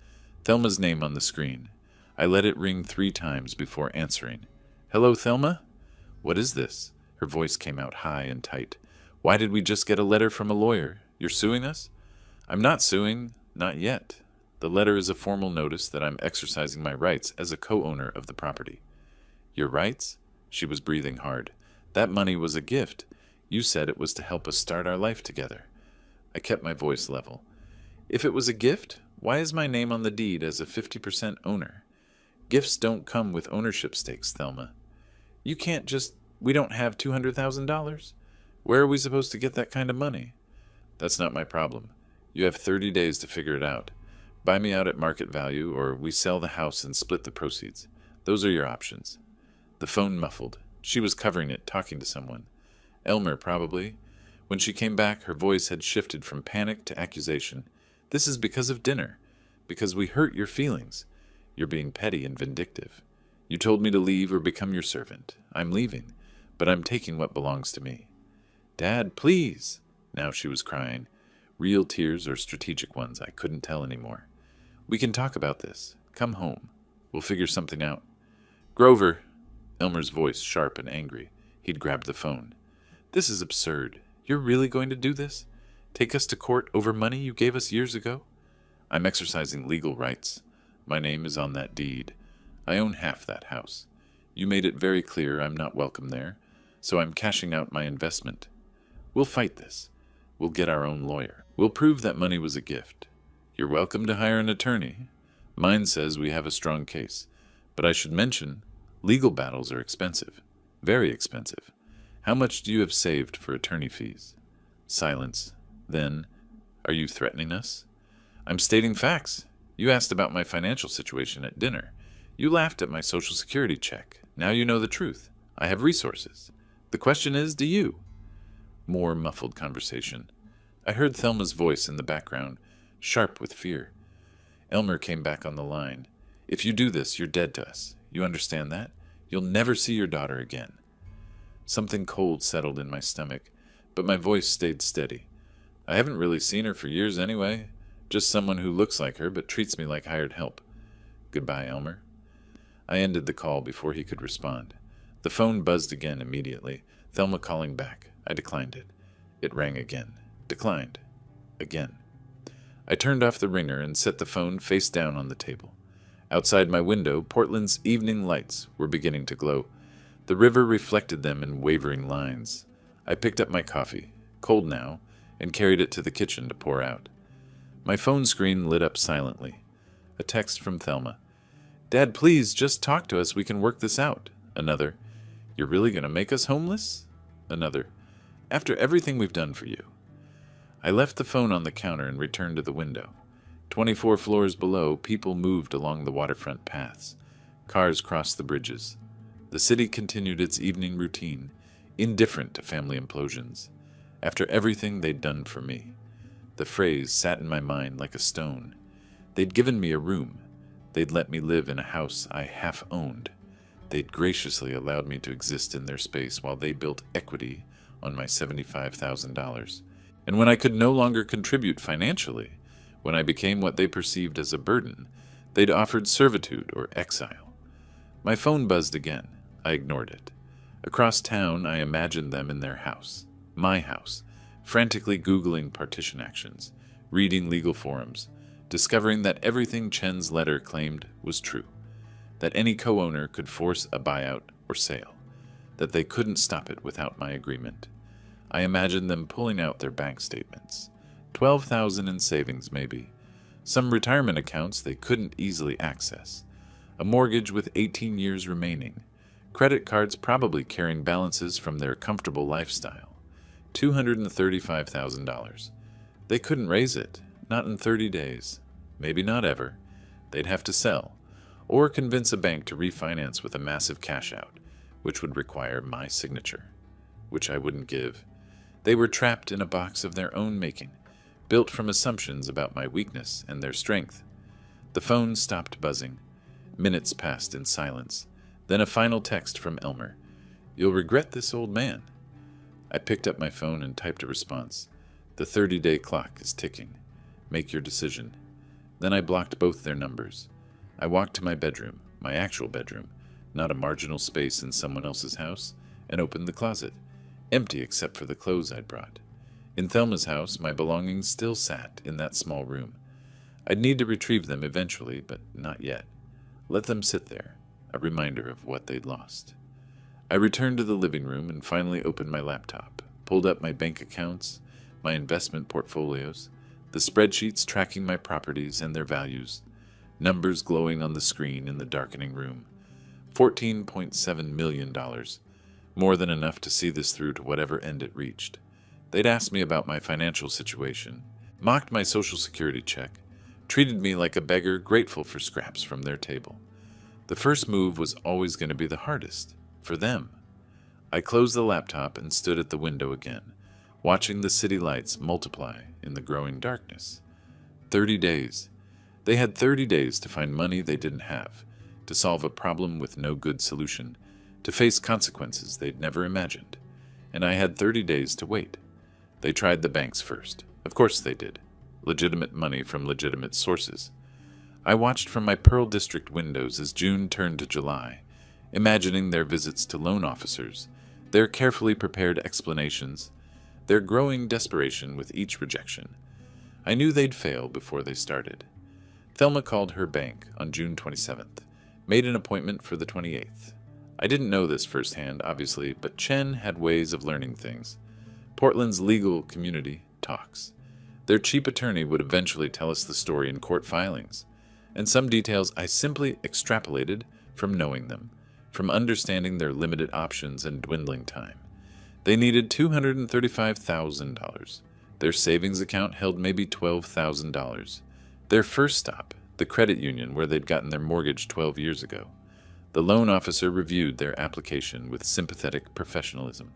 Thelma's name on the screen. I let it ring 3 times before answering. "Hello, Thelma?" "What is this?" Her voice came out high and tight. "Why did we just get a letter from a lawyer? You're suing us?" "I'm not suing. Not yet. The letter is a formal notice that I'm exercising my rights as a co-owner of the property." "Your rights?" She was breathing hard. "That money was a gift. You said it was to help us start our life together." I kept my voice level. "If it was a gift, why is my name on the deed as a 50% owner? Gifts don't come with ownership stakes, Thelma. You can't just... We don't have $200,000? Where are we supposed to get that kind of money?" "That's not my problem. You have 30 days to figure it out. Buy me out at market value, or we sell the house and split the proceeds. Those are your options." The phone muffled. She was covering it, talking to someone. Elmer, probably. When she came back, her voice had shifted from panic to accusation. "This is because of dinner. Because we hurt your feelings. You're being petty and vindictive. You told me to leave or become your servant. I'm leaving, but I'm taking what belongs to me." "Dad, please!" Now she was crying. Real tears or strategic ones, I couldn't tell anymore. "We can talk about this. Come home. We'll figure something out." "Grover!" Elmer's voice sharp and angry. He'd grabbed the phone. "This is absurd. You're really going to do this? Take us to court over money you gave us years ago?" "I'm exercising legal rights. My name is on that deed. I own half that house. You made it very clear I'm not welcome there, so I'm cashing out my investment. We'll fight this. We'll get our own lawyer. We'll prove that money was a gift. You're welcome to hire an attorney. Mine says we have a strong case. But I should mention, legal battles are expensive. Very expensive. How much do you have saved for attorney fees?" Silence. Then, "Are you threatening us?" "I'm stating facts. You asked about my financial situation at dinner. You laughed at my Social Security check. Now you know the truth. I have resources. The question is, do you?" More muffled conversation. I heard Thelma's voice in the background, sharp with fear. Elmer came back on the line. "If you do this, you're dead to us. You understand that? You'll never see your daughter again." Something cold settled in my stomach, but my voice stayed steady. "I haven't really seen her for years anyway. Just someone who looks like her but treats me like hired help. Goodbye, Elmer." I ended the call before he could respond. The phone buzzed again immediately. Thelma calling back. I declined it. It rang again. Declined. Again. I turned off the ringer and set the phone face down on the table. Outside my window, Portland's evening lights were beginning to glow. The river reflected them in wavering lines. I picked up my coffee, cold now, and carried it to the kitchen to pour out. My phone screen lit up silently. A text from Thelma. "Dad, please, just talk to us. We can work this out." Another. "You're really going to make us homeless?" Another. "After everything we've done for you." I left the phone on the counter and returned to the window. 24 floors below, people moved along the waterfront paths. Cars crossed the bridges. The city continued its evening routine, indifferent to family implosions. After everything they'd done for me. The phrase sat in my mind like a stone. They'd given me a room. They'd let me live in a house I half owned. They'd graciously allowed me to exist in their space while they built equity on my $75,000. And when I could no longer contribute financially, when I became what they perceived as a burden, they'd offered servitude or exile. My phone buzzed again. I ignored it. Across town, I imagined them in their house, my house, frantically Googling partition actions, reading legal forums, discovering that everything Chen's letter claimed was true, that any co-owner could force a buyout or sale, that they couldn't stop it without my agreement. I imagined them pulling out their bank statements, $12,000 in savings maybe, some retirement accounts they couldn't easily access, a mortgage with 18 years remaining, credit cards probably carrying balances from their comfortable lifestyle. $235,000. They couldn't raise it, not in 30 days, maybe not ever. They'd have to sell, or convince a bank to refinance with a massive cash out, which would require my signature, which I wouldn't give. They were trapped in a box of their own making, built from assumptions about my weakness and their strength. The phone stopped buzzing. Minutes passed in silence. Then a final text from Elmer. "You'll regret this, old man." I picked up my phone and typed a response. "The 30-day clock is ticking. Make your decision." Then I blocked both their numbers. I walked to my bedroom, my actual bedroom, not a marginal space in someone else's house, and opened the closet, empty except for the clothes I'd brought. In Thelma's house, my belongings still sat in that small room. I'd need to retrieve them eventually, but not yet. Let them sit there, a reminder of what they'd lost. I returned to the living room and finally opened my laptop, pulled up my bank accounts, my investment portfolios, the spreadsheets tracking my properties and their values, numbers glowing on the screen in the darkening room. $14.7 million, more than enough to see this through to whatever end it reached. They'd asked me about my financial situation, mocked my Social Security check, treated me like a beggar grateful for scraps from their table. The first move was always going to be the hardest, for them. I closed the laptop and stood at the window again, watching the city lights multiply in the growing darkness. 30 days. They had 30 days to find money they didn't have, to solve a problem with no good solution, to face consequences they'd never imagined. And I had 30 days to wait. They tried the banks first. Of course they did. Legitimate money from legitimate sources. I watched from my Pearl District windows as June turned to July, imagining their visits to loan officers, their carefully prepared explanations, their growing desperation with each rejection. I knew they'd fail before they started. Thelma called her bank on June 27th, made an appointment for the 28th. I didn't know this firsthand, obviously, but Chen had ways of learning things. Portland's legal community talks. Their cheap attorney would eventually tell us the story in court filings, and some details I simply extrapolated from knowing them, from understanding their limited options and dwindling time. They needed $235,000. Their savings account held maybe $12,000. Their first stop, the credit union where they'd gotten their mortgage 12 years ago. The loan officer reviewed their application with sympathetic professionalism.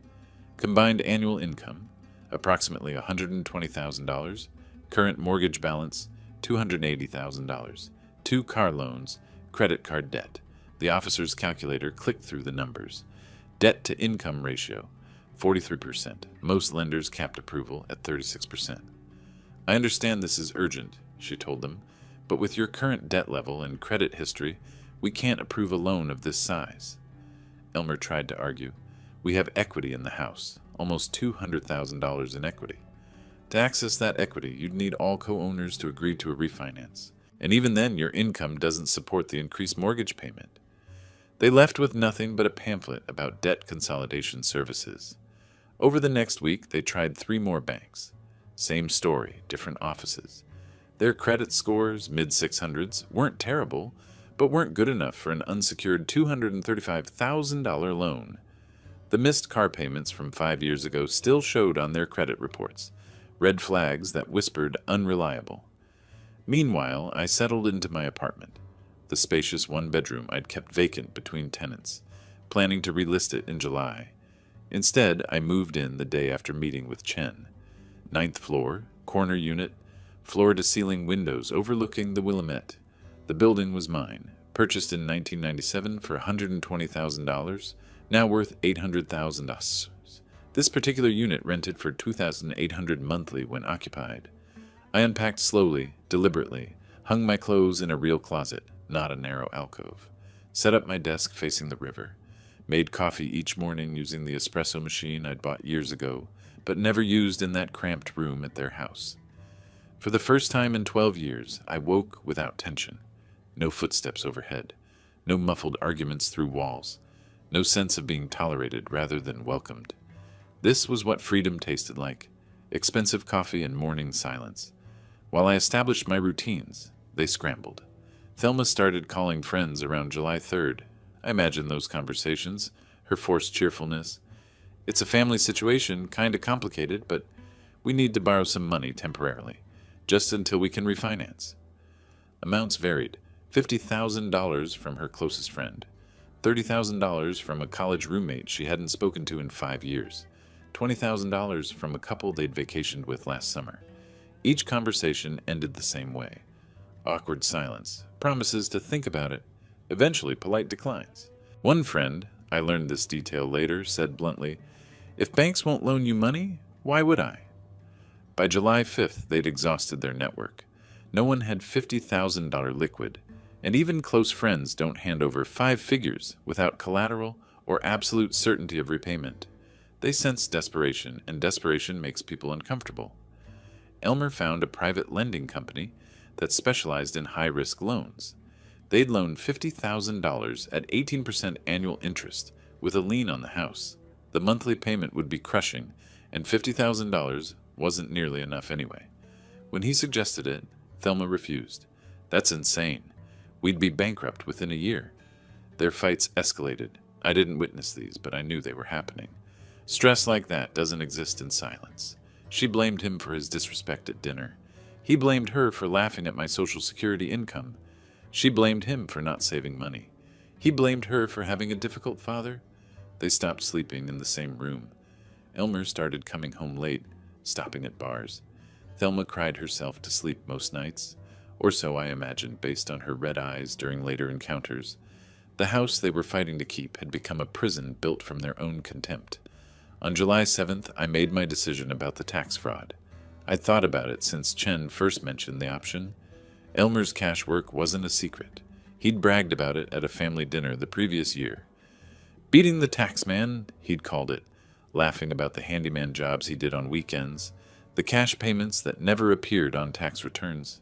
Combined annual income, approximately $120,000. Current mortgage balance, $280,000. 2 car loans, credit card debt. The officer's calculator clicked through the numbers. Debt-to-income ratio, 43%. Most lenders capped approval at 36%. "I understand this is urgent," she told them, "but with your current debt level and credit history, we can't approve a loan of this size." Elmer tried to argue. "We have equity in the house, almost $200,000 in equity. To access that equity, you'd need all co-owners to agree to a refinance. And even then, your income doesn't support the increased mortgage payment." They left with nothing but a pamphlet about debt consolidation services. Over the next week, they tried 3 more banks. Same story, different offices. Their credit scores, mid-600s, weren't terrible, but weren't good enough for an unsecured $235,000 loan. The missed car payments from 5 years ago still showed on their credit reports, red flags that whispered unreliable. Meanwhile, I settled into my apartment, the spacious 1-bedroom I'd kept vacant between tenants, planning to relist it in July. Instead, I moved in the day after meeting with Chen. 9th floor, corner unit, floor-to-ceiling windows overlooking the Willamette. The building was mine, purchased in 1997 for $120,000, now worth $800,000. This particular unit rented for $2,800 monthly when occupied. I unpacked slowly, deliberately, hung my clothes in a real closet, not a narrow alcove, set up my desk facing the river, made coffee each morning using the espresso machine I'd bought years ago, but never used in that cramped room at their house. For the first time in 12 years, I woke without tension. No footsteps overhead, no muffled arguments through walls, no sense of being tolerated rather than welcomed. This was what freedom tasted like, expensive coffee and morning silence. While I established my routines, they scrambled. Thelma started calling friends around July 3rd. I imagined those conversations, her forced cheerfulness. It's a family situation, kinda complicated, but we need to borrow some money temporarily, just until we can refinance. Amounts varied. $50,000 from her closest friend, $30,000 from a college roommate she hadn't spoken to in 5 years, $20,000 from a couple they'd vacationed with last summer. Each conversation ended the same way. Awkward silence, promises to think about it, eventually polite declines. One friend, I learned this detail later, said bluntly, "If banks won't loan you money, why would I?" By July 5th, they'd exhausted their network. No one had $50,000 liquid, and even close friends don't hand over 5 figures without collateral or absolute certainty of repayment. They sense desperation, and desperation makes people uncomfortable. Elmer found a private lending company that specialized in high-risk loans. They'd loan $50,000 at 18% annual interest with a lien on the house. The monthly payment would be crushing, and $50,000 wasn't nearly enough anyway. When he suggested it, Thelma refused. "That's insane. We'd be bankrupt within a year." Their fights escalated. I didn't witness these, but I knew they were happening. Stress like that doesn't exist in silence. She blamed him for his disrespect at dinner. He blamed her for laughing at my Social Security income. She blamed him for not saving money. He blamed her for having a difficult father. They stopped sleeping in the same room. Elmer started coming home late, stopping at bars. Thelma cried herself to sleep most nights, or so I imagined based on her red eyes during later encounters. The house they were fighting to keep had become a prison built from their own contempt. On July 7th, I made my decision about the tax fraud. I'd thought about it since Chen first mentioned the option. Elmer's cash work wasn't a secret. He'd bragged about it at a family dinner the previous year. "Beating the tax man," he'd called it, laughing about the handyman jobs he did on weekends, the cash payments that never appeared on tax returns.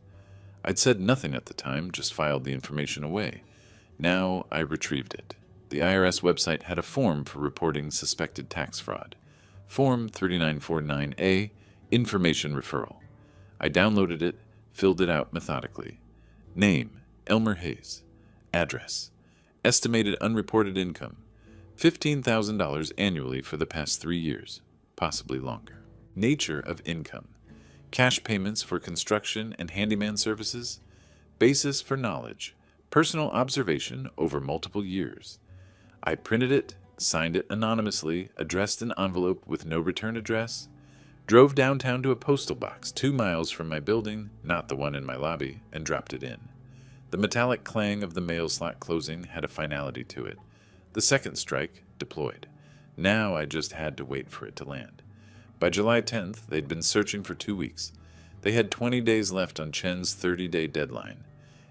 I'd said nothing at the time, just filed the information away. Now I retrieved it. The IRS website had a form for reporting suspected tax fraud. Form 3949A, Information Referral. I downloaded it, filled it out methodically. Name, Elmer Hayes. Address. Estimated unreported income, $15,000 annually for the past 3 years, possibly longer. Nature of income. Cash payments for construction and handyman services. Basis for knowledge. Personal observation over multiple years. I printed it, signed it anonymously, addressed an envelope with no return address, drove downtown to a postal box 2 miles from my building, not the one in my lobby, and dropped it in. The metallic clang of the mail slot closing had a finality to it. The second strike deployed. Now I just had to wait for it to land. By July 10th, they'd been searching for 2 weeks. They had 20 days left on Chen's 30-day deadline.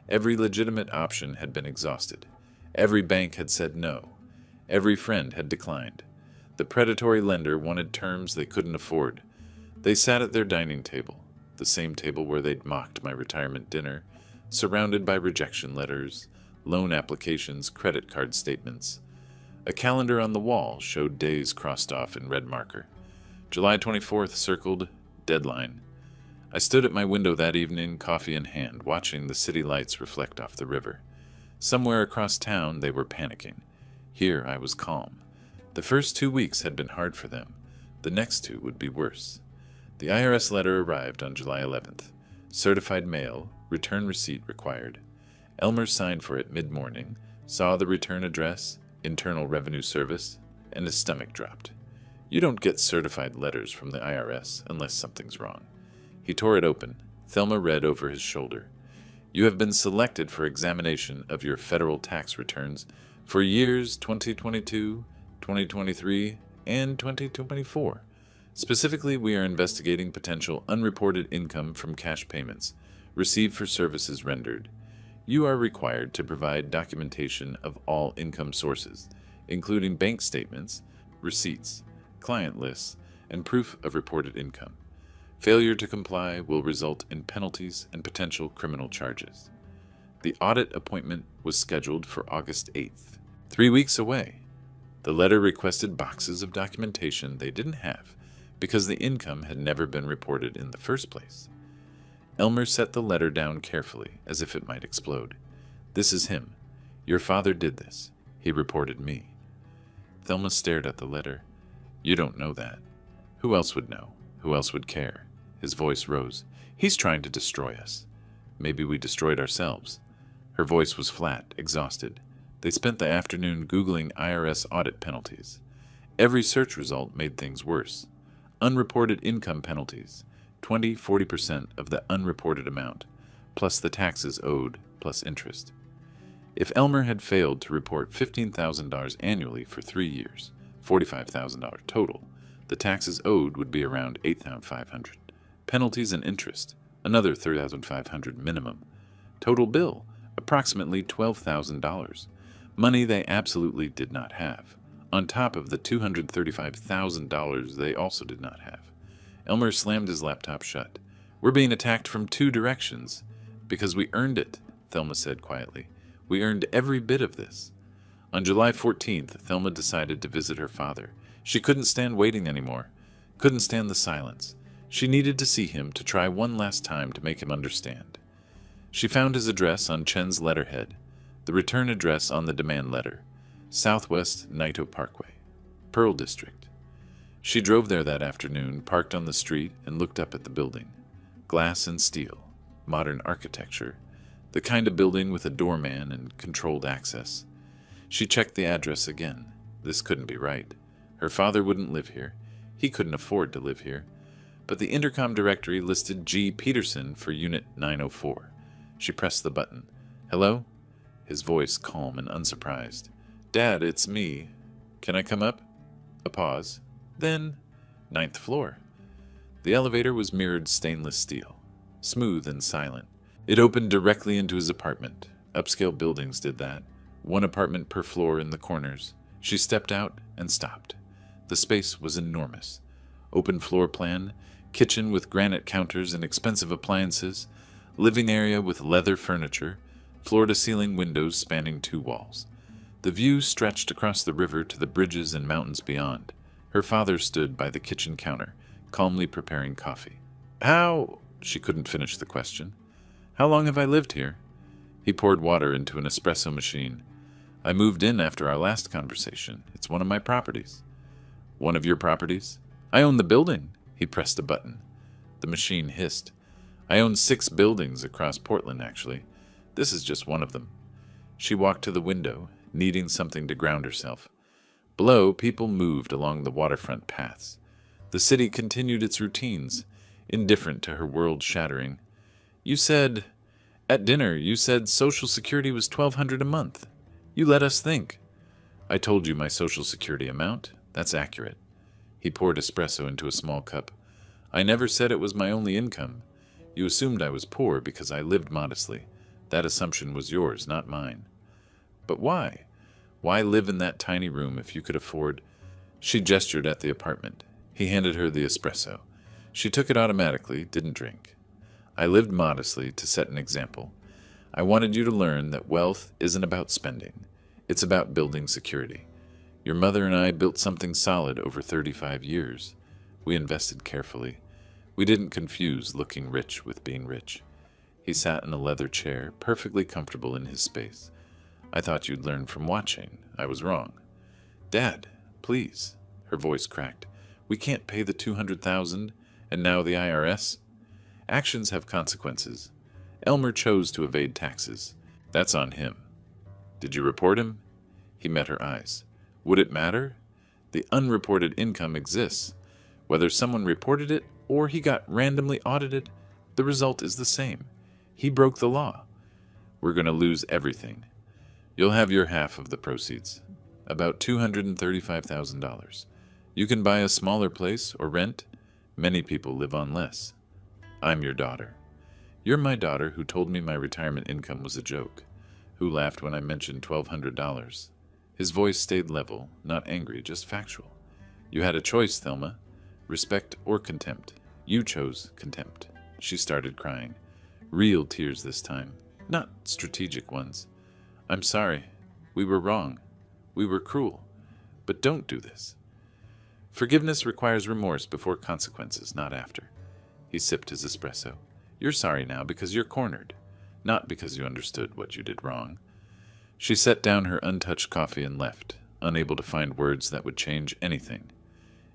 Every legitimate option had been exhausted. Every bank had said no. Every friend had declined. The predatory lender wanted terms they couldn't afford. They sat at their dining table, the same table where they'd mocked my retirement dinner, surrounded by rejection letters, loan applications, credit card statements. A calendar on the wall showed days crossed off in red marker. July 24th circled deadline. I stood at my window that evening, coffee in hand, watching the city lights reflect off the river. Somewhere across town they were panicking. Here I was calm. The first 2 weeks had been hard for them. The next 2 would be worse. The IRS letter arrived on July 11th. Certified mail, return receipt required. Elmer signed for it mid-morning, saw the return address, Internal Revenue Service, and his stomach dropped. You don't get certified letters from the IRS unless something's wrong. He tore it open. Thelma read over his shoulder. You have been selected for examination of your federal tax returns for years 2022, 2023, and 2024. Specifically, we are investigating potential unreported income from cash payments received for services rendered. You are required to provide documentation of all income sources, including bank statements, receipts, client lists, and proof of reported income. Failure to comply will result in penalties and potential criminal charges. The audit appointment was scheduled for August 8th, 3 weeks away. The letter requested boxes of documentation they didn't have because the income had never been reported in the first place. Elmer set the letter down carefully, as if it might explode. This is him. Your father did this. He reported me. Thelma stared at the letter. You don't know that. Who else would know? Who else would care? His voice rose. He's trying to destroy us. Maybe we destroyed ourselves. Her voice was flat, exhausted. They spent the afternoon Googling IRS audit penalties. Every search result made things worse. Unreported income penalties, 20–40% of the unreported amount, plus the taxes owed, plus interest. If Elmer had failed to report $15,000 annually for 3 years, $45,000 total, the taxes owed would be around $8,500. Penalties and interest, another $3,500 minimum. Total bill, approximately $12,000. Money they absolutely did not have, on top of the $235,000 they also did not have. Elmer slammed his laptop shut. We're being attacked from 2 directions. Because we earned it, Thelma said quietly. We earned every bit of this. On July 14th, Thelma decided to visit her father. She couldn't stand waiting anymore. Couldn't stand the silence. She needed to see him to try one last time to make him understand. She found his address on Chen's letterhead, the return address on the demand letter, Southwest Naito Parkway, Pearl District. She drove there that afternoon, parked on the street, and looked up at the building. Glass and steel, modern architecture, the kind of building with a doorman and controlled access. She checked the address again. This couldn't be right. Her father wouldn't live here. He couldn't afford to live here. But the intercom directory listed G. Peterson for Unit 904. She pressed the button. Hello? His voice calm and unsurprised. Dad, it's me. Can I come up? A pause. Then, 9th floor. The elevator was mirrored stainless steel, smooth and silent. It opened directly into his apartment. Upscale buildings did that. 1 apartment per floor in the corners. She stepped out and stopped. The space was enormous. Open floor plan, kitchen with granite counters and expensive appliances, living area with leather furniture, floor-to-ceiling windows spanning 2 walls. The view stretched across the river to the bridges and mountains beyond. Her father stood by the kitchen counter, calmly preparing coffee. How? She couldn't finish the question. How long have I lived here? He poured water into an espresso machine. I moved in after our last conversation. It's one of my properties. One of your properties? I own the building. He pressed a button. The machine hissed. I own 6 buildings across Portland, actually. This is just one of them. She walked to the window, needing something to ground herself. Below, people moved along the waterfront paths. The city continued its routines, indifferent to her world-shattering. You said, at dinner, you said Social Security was $1,200 a month. You let us think. I told you my Social Security amount. That's accurate. He poured espresso into a small cup. I never said it was my only income. You assumed I was poor because I lived modestly. That assumption was yours, not mine. But why? Why live in that tiny room if you could afford... She gestured at the apartment. He handed her the espresso. She took it automatically, didn't drink. I lived modestly to set an example. I wanted you to learn that wealth isn't about spending. It's about building security. Your mother and I built something solid over 35 years. We invested carefully. We didn't confuse looking rich with being rich. He sat in a leather chair, perfectly comfortable in his space. I thought you'd learn from watching. I was wrong. Dad, please. Her voice cracked. We can't pay the $200,000, and now the IRS. Actions have consequences. Elmer chose to evade taxes. That's on him. Did you report him? He met her eyes. Would it matter? The unreported income exists. Whether someone reported it or he got randomly audited, the result is the same. He broke the law. We're going to lose everything. You'll have your half of the proceeds, about $235,000. You can buy a smaller place or rent. Many people live on less. I'm your daughter. You're my daughter who told me my retirement income was a joke, who laughed when I mentioned $1,200. His voice stayed level, not angry, just factual. You had a choice, Thelma. Respect or contempt. You chose contempt. She started crying. Real tears this time, not strategic ones. I'm sorry. We were wrong. We were cruel. But don't do this. Forgiveness requires remorse before consequences, not after. He sipped his espresso. You're sorry now because you're cornered, not because you understood what you did wrong. She set down her untouched coffee and left, unable to find words that would change anything.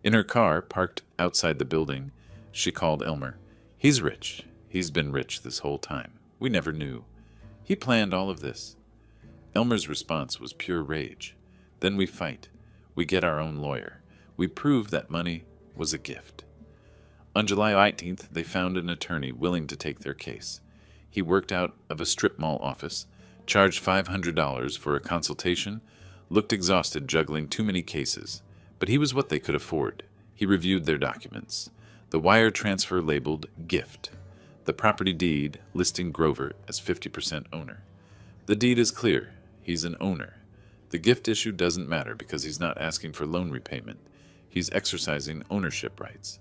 In her car, parked outside the building, she called Elmer. He's rich. He's been rich this whole time. We never knew. He planned all of this. Elmer's response was pure rage. Then we fight. We get our own lawyer. We prove that money was a gift. On July 18th, they found an attorney willing to take their case. He worked out of a strip mall office, charged $500 for a consultation, looked exhausted juggling too many cases, but he was what they could afford. He reviewed their documents. The wire transfer labeled gift. The property deed listing Grover as 50% owner. The deed is clear. He's an owner. The gift issue doesn't matter because he's not asking for loan repayment. He's exercising ownership rights.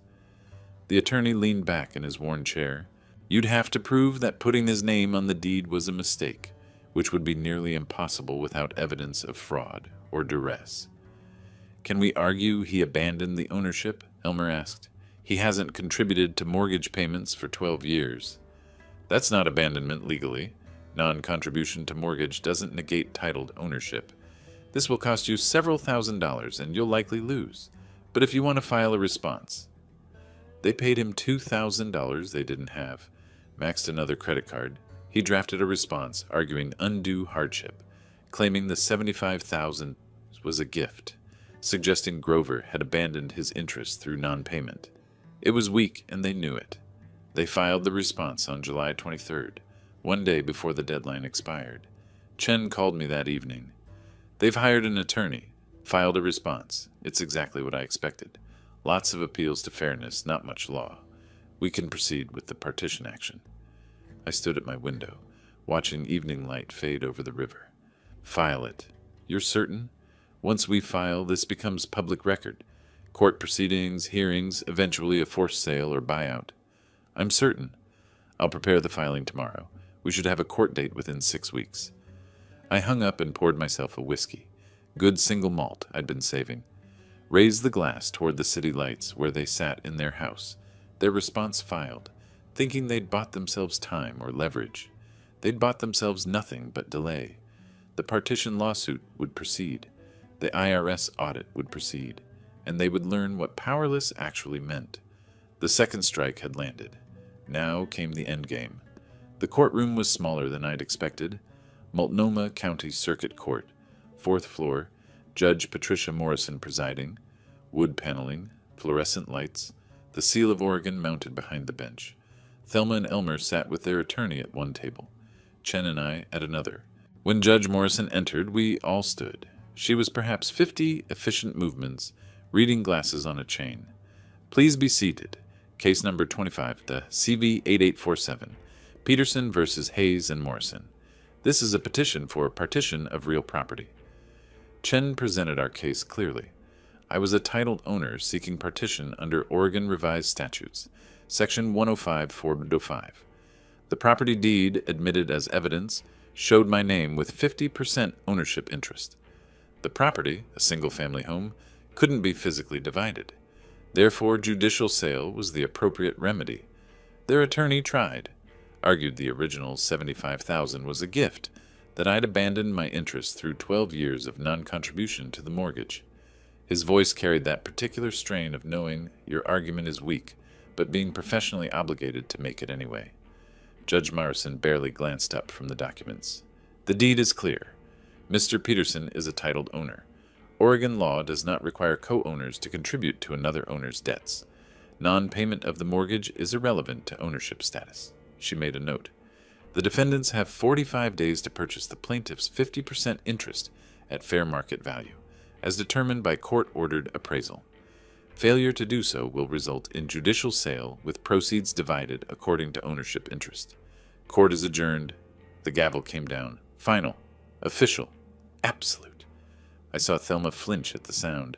The attorney leaned back in his worn chair. You'd have to prove that putting his name on the deed was a mistake, which would be nearly impossible without evidence of fraud or duress. Can we argue he abandoned the ownership? Elmer asked. He hasn't contributed to mortgage payments for 12 years. That's not abandonment legally. Non-contribution to mortgage doesn't negate titled ownership. This will cost you several $1,000s and you'll likely lose. But if you want to file a response. They paid him $2,000 they didn't have, maxed another credit card. He drafted a response arguing undue hardship, claiming the $75,000 was a gift, suggesting Grover had abandoned his interest through non-payment. It was weak and they knew it. They filed the response on July 23rd, one day before the deadline expired. Chen called me that evening. They've hired an attorney, filed a response. It's exactly what I expected. Lots of appeals to fairness, not much law. We can proceed with the partition action. I stood at my window, watching evening light fade over the river. File it. You're certain? Once we file, this becomes public record. Court proceedings, hearings, eventually a forced sale or buyout. I'm certain. I'll prepare the filing tomorrow. We should have a court date within 6 weeks. I hung up and poured myself a whiskey. Good single malt I'd been saving. Raised the glass toward the city lights where they sat in their house, their response filed, thinking they'd bought themselves time or leverage. They'd bought themselves nothing but delay. The partition lawsuit would proceed. The IRS audit would proceed. And they would learn what powerless actually meant. The second strike had landed. Now came the endgame. The courtroom was smaller than I'd expected. Multnomah County Circuit Court, 4th floor, Judge Patricia Morrison presiding, wood paneling, fluorescent lights, the seal of Oregon mounted behind the bench. Thelma and Elmer sat with their attorney at one table, Chen and I at another. When Judge Morrison entered, we all stood. She was perhaps 50 efficient movements, reading glasses on a chain. Please be seated. Case number 25, the CV 8847, Peterson versus Hayes and Morrison. This is a petition for partition of real property. Chen presented our case clearly. I was a titled owner seeking partition under Oregon Revised Statutes, Section 105.405. The property deed admitted as evidence showed my name with 50% ownership interest. The property, a single-family home, couldn't be physically divided. Therefore, judicial sale was the appropriate remedy. Their attorney tried, argued the original $75,000 was a gift, that I'd abandoned my interest through 12 years of non-contribution to the mortgage. His voice carried that particular strain of knowing your argument is weak, but being professionally obligated to make it anyway. Judge Morrison barely glanced up from the documents. The deed is clear. Mr. Peterson is a titled owner. Oregon law does not require co-owners to contribute to another owner's debts. Non-payment of the mortgage is irrelevant to ownership status. She made a note. The defendants have 45 days to purchase the plaintiff's 50% interest at fair market value, as determined by court-ordered appraisal. Failure to do so will result in judicial sale with proceeds divided according to ownership interest. Court is adjourned. The gavel came down. Final. Official. Absolute. I saw Thelma flinch at the sound.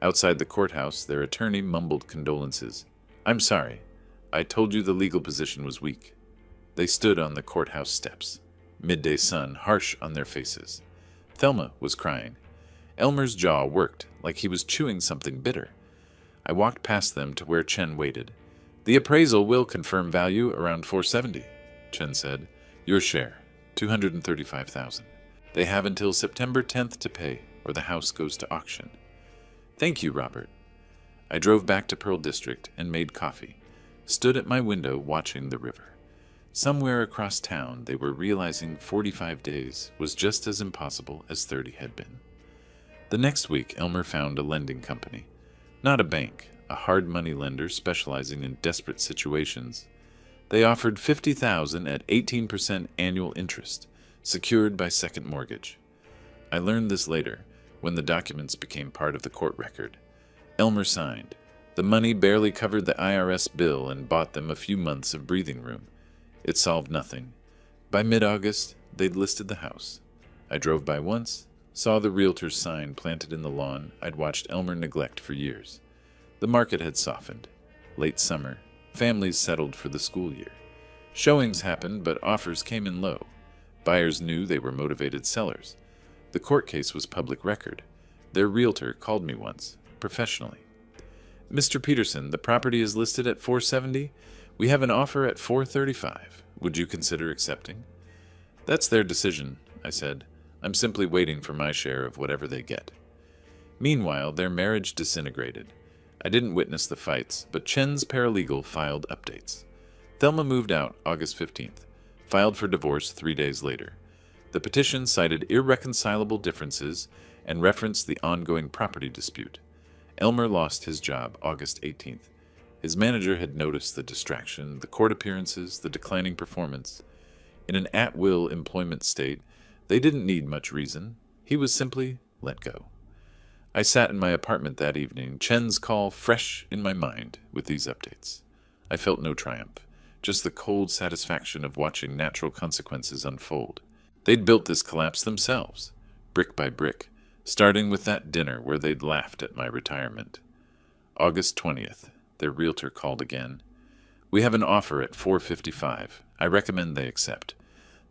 Outside the courthouse, their attorney mumbled condolences. I'm sorry. I told you the legal position was weak. They stood on the courthouse steps, midday sun harsh on their faces. Thelma was crying. Elmer's jaw worked like he was chewing something bitter. I walked past them to where Chen waited. The appraisal will confirm value around $470, Chen said. Your share, $235,000. They have until September 10th to pay, or the house goes to auction. Thank you, Robert. I drove back to Pearl District and made coffee, stood at my window watching the river. Somewhere across town, they were realizing 45 days was just as impossible as 30 had been. The next week, Elmer found a lending company. Not a bank, a hard money lender specializing in desperate situations. They offered $50,000 at 18% annual interest, secured by second mortgage. I learned this later, when the documents became part of the court record. Elmer signed. The money barely covered the IRS bill and bought them a few months of breathing room. It solved nothing. By mid-August, they'd listed the house. I drove by once, saw the realtor's sign planted in the lawn I'd watched Elmer neglect for years. The market had softened. Late summer, families settled for the school year. Showings happened, but offers came in low. Buyers knew they were motivated sellers. The court case was public record. Their realtor called me once, professionally. "Mr. Peterson, the property is listed at $470. We have an offer at $435. Would you consider accepting?" "That's their decision," I said. "I'm simply waiting for my share of whatever they get." Meanwhile, their marriage disintegrated. I didn't witness the fights, but Chen's paralegal filed updates. Thelma moved out August 15th, filed for divorce 3 days later. The petition cited irreconcilable differences and referenced the ongoing property dispute. Elmer lost his job August 18th. His manager had noticed the distraction, the court appearances, the declining performance. In an at-will employment state, they didn't need much reason. He was simply let go. I sat in my apartment that evening, Chen's call fresh in my mind with these updates. I felt no triumph, just the cold satisfaction of watching natural consequences unfold. They'd built this collapse themselves, brick by brick, starting with that dinner where they'd laughed at my retirement. August 20th. Their realtor called again. "We have an offer at $455. I recommend they accept.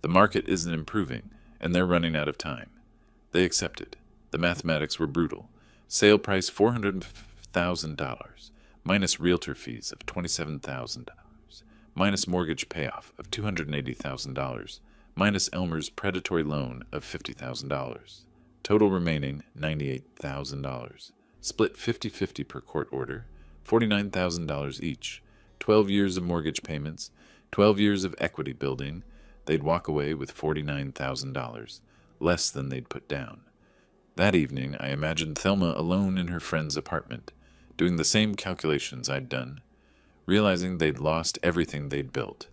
The market isn't improving, and they're running out of time." They accepted. The mathematics were brutal. Sale price $400,000, minus realtor fees of $27,000, minus mortgage payoff of $280,000, minus Elmer's predatory loan of $50,000. Total remaining $98,000. Split 50-50 per court order. $49,000 each, 12 years of mortgage payments, 12 years of equity building. They'd walk away with $49,000, less than they'd put down. That evening, I imagined Thelma alone in her friend's apartment, doing the same calculations I'd done, realizing they'd lost everything they'd built,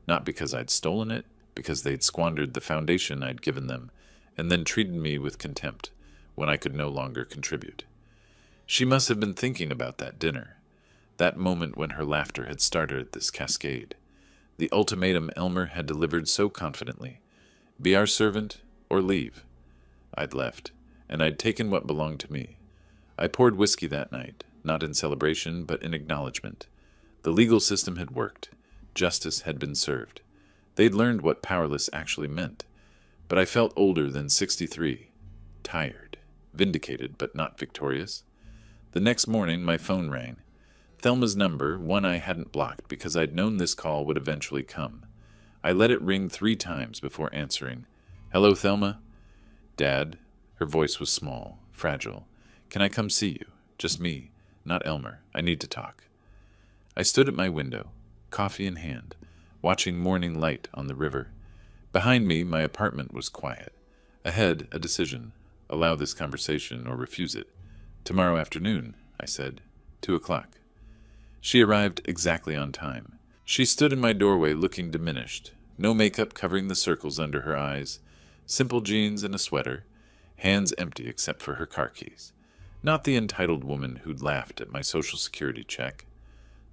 not because I'd stolen it, because they'd squandered the foundation I'd given them, and then treated me with contempt when I could no longer contribute. She must have been thinking about that dinner, that moment when her laughter had started this cascade, the ultimatum Elmer had delivered so confidently: be our servant or leave. I'd left, and I'd taken what belonged to me. I poured whiskey that night, not in celebration, but in acknowledgement. The legal system had worked. Justice had been served. They'd learned what powerless actually meant. But I felt older than 63, tired, vindicated, but not victorious. The next morning, my phone rang. Thelma's number, one I hadn't blocked because I'd known this call would eventually come. I let it ring 3 times before answering. "Hello, Thelma?" "Dad." Her voice was small, fragile. "Can I come see you? Just me, not Elmer. I need to talk." I stood at my window, coffee in hand, watching morning light on the river. Behind me, my apartment was quiet. Ahead, a decision: allow this conversation or refuse it. "Tomorrow afternoon," I said. 2:00. She arrived exactly on time. She stood in my doorway looking diminished, no makeup covering the circles under her eyes, simple jeans and a sweater, hands empty except for her car keys. Not the entitled woman who'd laughed at my Social Security check.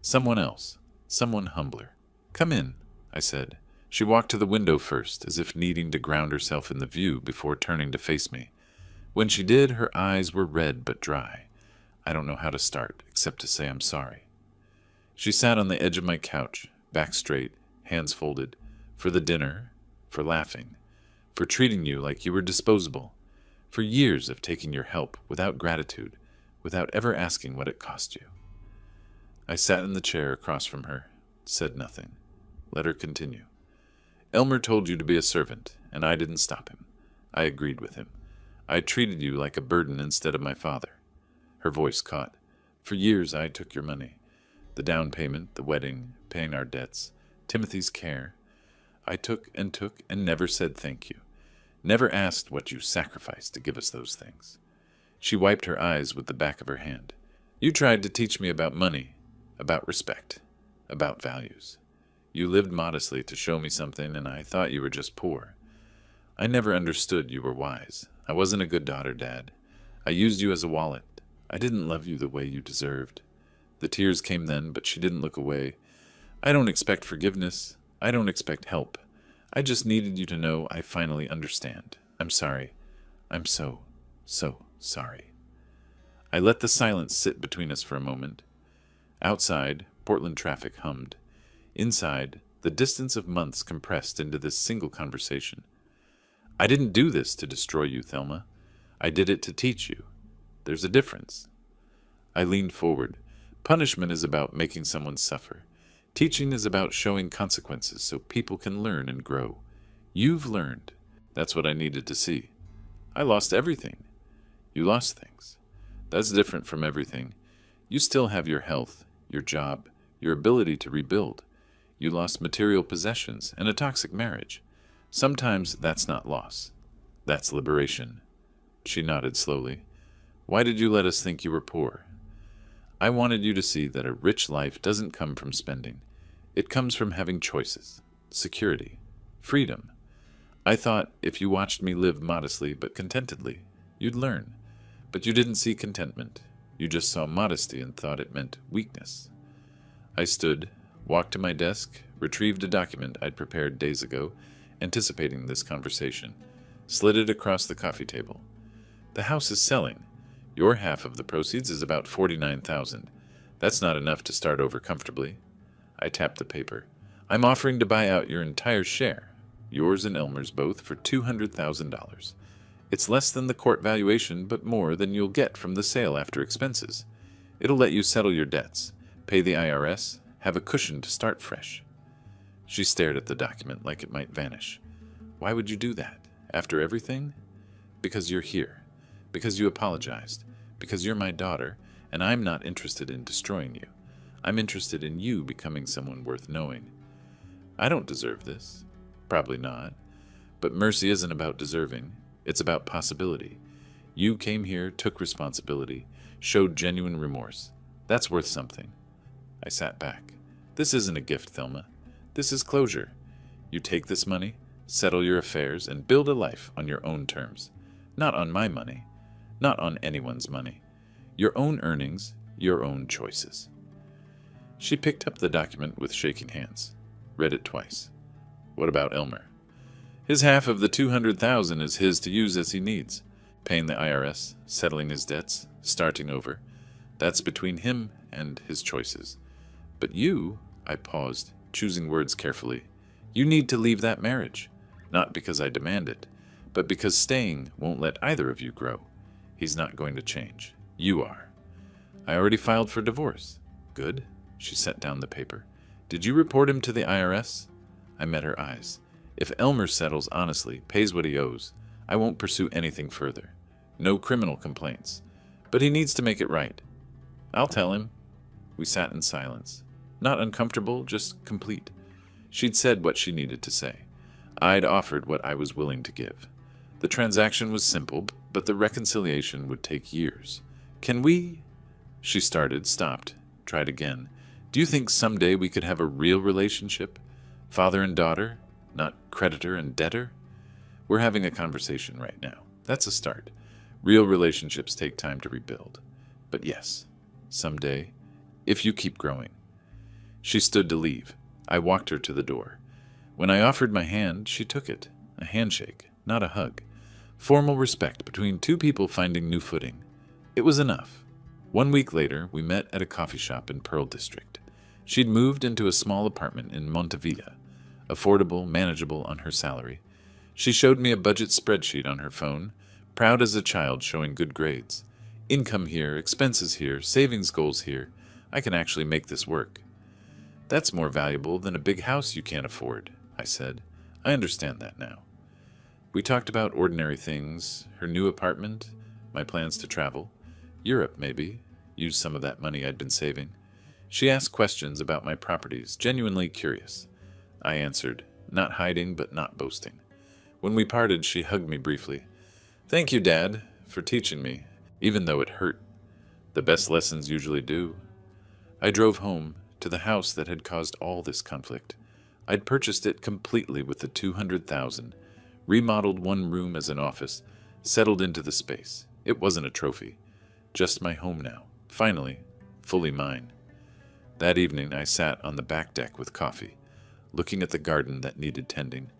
Someone else, someone humbler. "Come in," I said. She walked to the window first, as if needing to ground herself in the view before turning to face me. When she did, her eyes were red but dry. I don't know how to start, except to say I'm sorry. She sat on the edge of my couch, back straight, hands folded, for the dinner, for laughing, for treating you like you were disposable, for years of taking your help without gratitude, without ever asking what it cost you. I sat in the chair across from her, said nothing, let her continue. "Elmer told you to be a servant, and I didn't stop him. I agreed with him. I treated you like a burden instead of my father." Her voice caught. For years I took your money. The down payment, the wedding, paying our debts, Timothy's care. I took and never said thank you. Never asked what you sacrificed to give us those things. She wiped her eyes with the back of her hand. You tried to teach me about money, about respect, about values. You lived modestly to show me something, and I thought you were just poor. I never understood you were wise. I wasn't a good daughter, Dad. I used you as a wallet. I didn't love you the way you deserved. The tears came then, but she didn't look away. I don't expect forgiveness. I don't expect help. I just needed you to know I finally understand. I'm sorry. I'm so sorry. I let the silence sit between us for a moment. Outside, Portland traffic hummed. Inside, the distance of months compressed into this single conversation. I didn't do this to destroy you, Thelma. I did it to teach you. There's a difference. I leaned forward. Punishment is about making someone suffer. Teaching is about showing consequences so people can learn and grow. You've learned. That's what I needed to see. I lost everything. You lost things. That's different from everything. You still have your health, your job, your ability to rebuild. You lost material possessions and a toxic marriage. Sometimes that's not loss. That's liberation. She nodded slowly. Why did you let us think you were poor? I wanted you to see that a rich life doesn't come from spending. It comes from having choices, security, freedom. I thought if you watched me live modestly but contentedly, you'd learn. But you didn't see contentment. You just saw modesty and thought it meant weakness. I stood, walked to my desk, retrieved a document I'd prepared days ago, anticipating this conversation, slid it across the coffee table. The house is selling. Your half of the proceeds is about $49,000. That's not enough to start over comfortably. I tapped the paper. I'm offering to buy out your entire share, yours and Elmer's both, for $200,000. It's less than the court valuation, but more than you'll get from the sale after expenses. It'll let you settle your debts, pay the IRS, have a cushion to start fresh. She stared at the document like it might vanish. Why would you do that? After everything? Because you're here. Because you apologized. Because you're my daughter, and I'm not interested in destroying you. I'm interested in you becoming someone worth knowing. I don't deserve this. Probably not. But mercy isn't about deserving. It's about possibility. You came here, took responsibility, showed genuine remorse. That's worth something. I sat back. This isn't a gift, Thelma. This is closure. You take this money, settle your affairs, and build a life on your own terms. Not on my money. Not on anyone's money. Your own earnings, your own choices. She picked up the document with shaking hands, read it twice. What about Elmer? His half of the $200,000 is his to use as he needs, paying the IRS, settling his debts, starting over. That's between him and his choices. But you, I paused, choosing words carefully, you need to leave that marriage, not because I demand it, but because staying won't let either of you grow. He's not going to change. You are. I already filed for divorce. Good. She set down the paper. Did you report him to the IRS? I met her eyes. If Elmer settles honestly, pays what he owes, I won't pursue anything further. No criminal complaints. But he needs to make it right. I'll tell him. We sat in silence. Not uncomfortable, just complete. She'd said what she needed to say. I'd offered what I was willing to give. The transaction was simple, but the reconciliation would take years. Can we? She started, stopped, tried again. Do you think someday we could have a real relationship? Father and daughter, not creditor and debtor? We're having a conversation right now. That's a start. Real relationships take time to rebuild. But yes, someday, if you keep growing. She stood to leave. I walked her to the door. When I offered my hand, she took it. A handshake, not a hug. Formal respect between two people finding new footing. It was enough. 1 week later, we met at a coffee shop in Pearl District. She'd moved into a small apartment in Montevilla, affordable, manageable on her salary. She showed me a budget spreadsheet on her phone, proud as a child showing good grades. Income here, expenses here, savings goals here. I can actually make this work. That's more valuable than a big house you can't afford, I said. I understand that now. We talked about ordinary things, her new apartment, my plans to travel. Europe, maybe. use some of that money I'd been saving. She asked questions about my properties, genuinely curious. I answered, not hiding but not boasting. When we parted, she hugged me briefly. Thank you, Dad, for teaching me, even though it hurt. The best lessons usually do. I drove home to the house that had caused all this conflict. I'd purchased it completely with the $200,000, remodeled one room as an office, settled into the space. It wasn't a trophy, just my home now, finally, fully mine. That evening I sat on the back deck with coffee, looking at the garden that needed tending.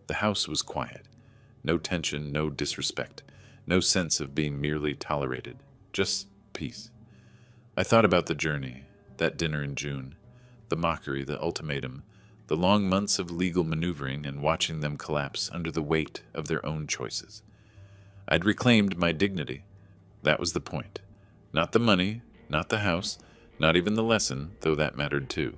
The house was quiet. No tension, no disrespect, no sense of being merely tolerated, just peace. I thought about the journey, that dinner in June, the mockery, the ultimatum, the long months of legal maneuvering and watching them collapse under the weight of their own choices. I'd reclaimed my dignity. That was the point. Not the money, not the house, not even the lesson, though that mattered too.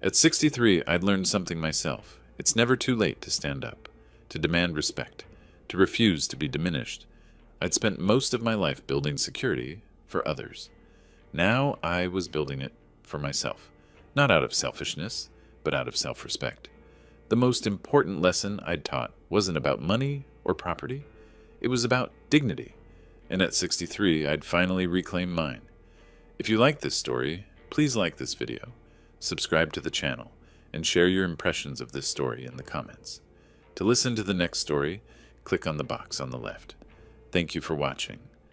At 63, I'd learned something myself. It's never too late to stand up, to demand respect, to refuse to be diminished. I'd spent most of my life building security for others. Now I was building it for myself, not out of selfishness, but out of self-respect. The most important lesson I'd taught wasn't about money or property. It was about dignity. And at 63, I'd finally reclaimed mine. If you like this story, please like this video, subscribe to the channel, and share your impressions of this story in the comments. To listen to the next story, click on the box on the left. Thank you for watching.